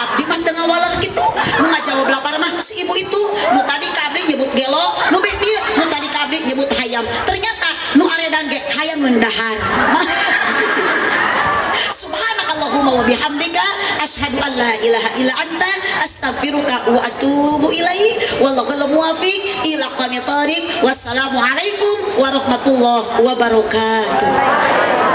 abdi mah teu ngawaler kitu nu ngajawab lapar mah si ibu itu nu tadi ka abdi nyebut gelo nu beh dieu nu tadi ka abdi nyebut hayam ternyata nu aredan ge hayam ngeundahar subhanakallahumma wa bihamdika asyhadu an la ilaha illa anta astaghfiruka wa atubu ilaik wallahu muwaffiq ila aqwamit thariq wassalamu alaikum warahmatullahi wabarakatuh.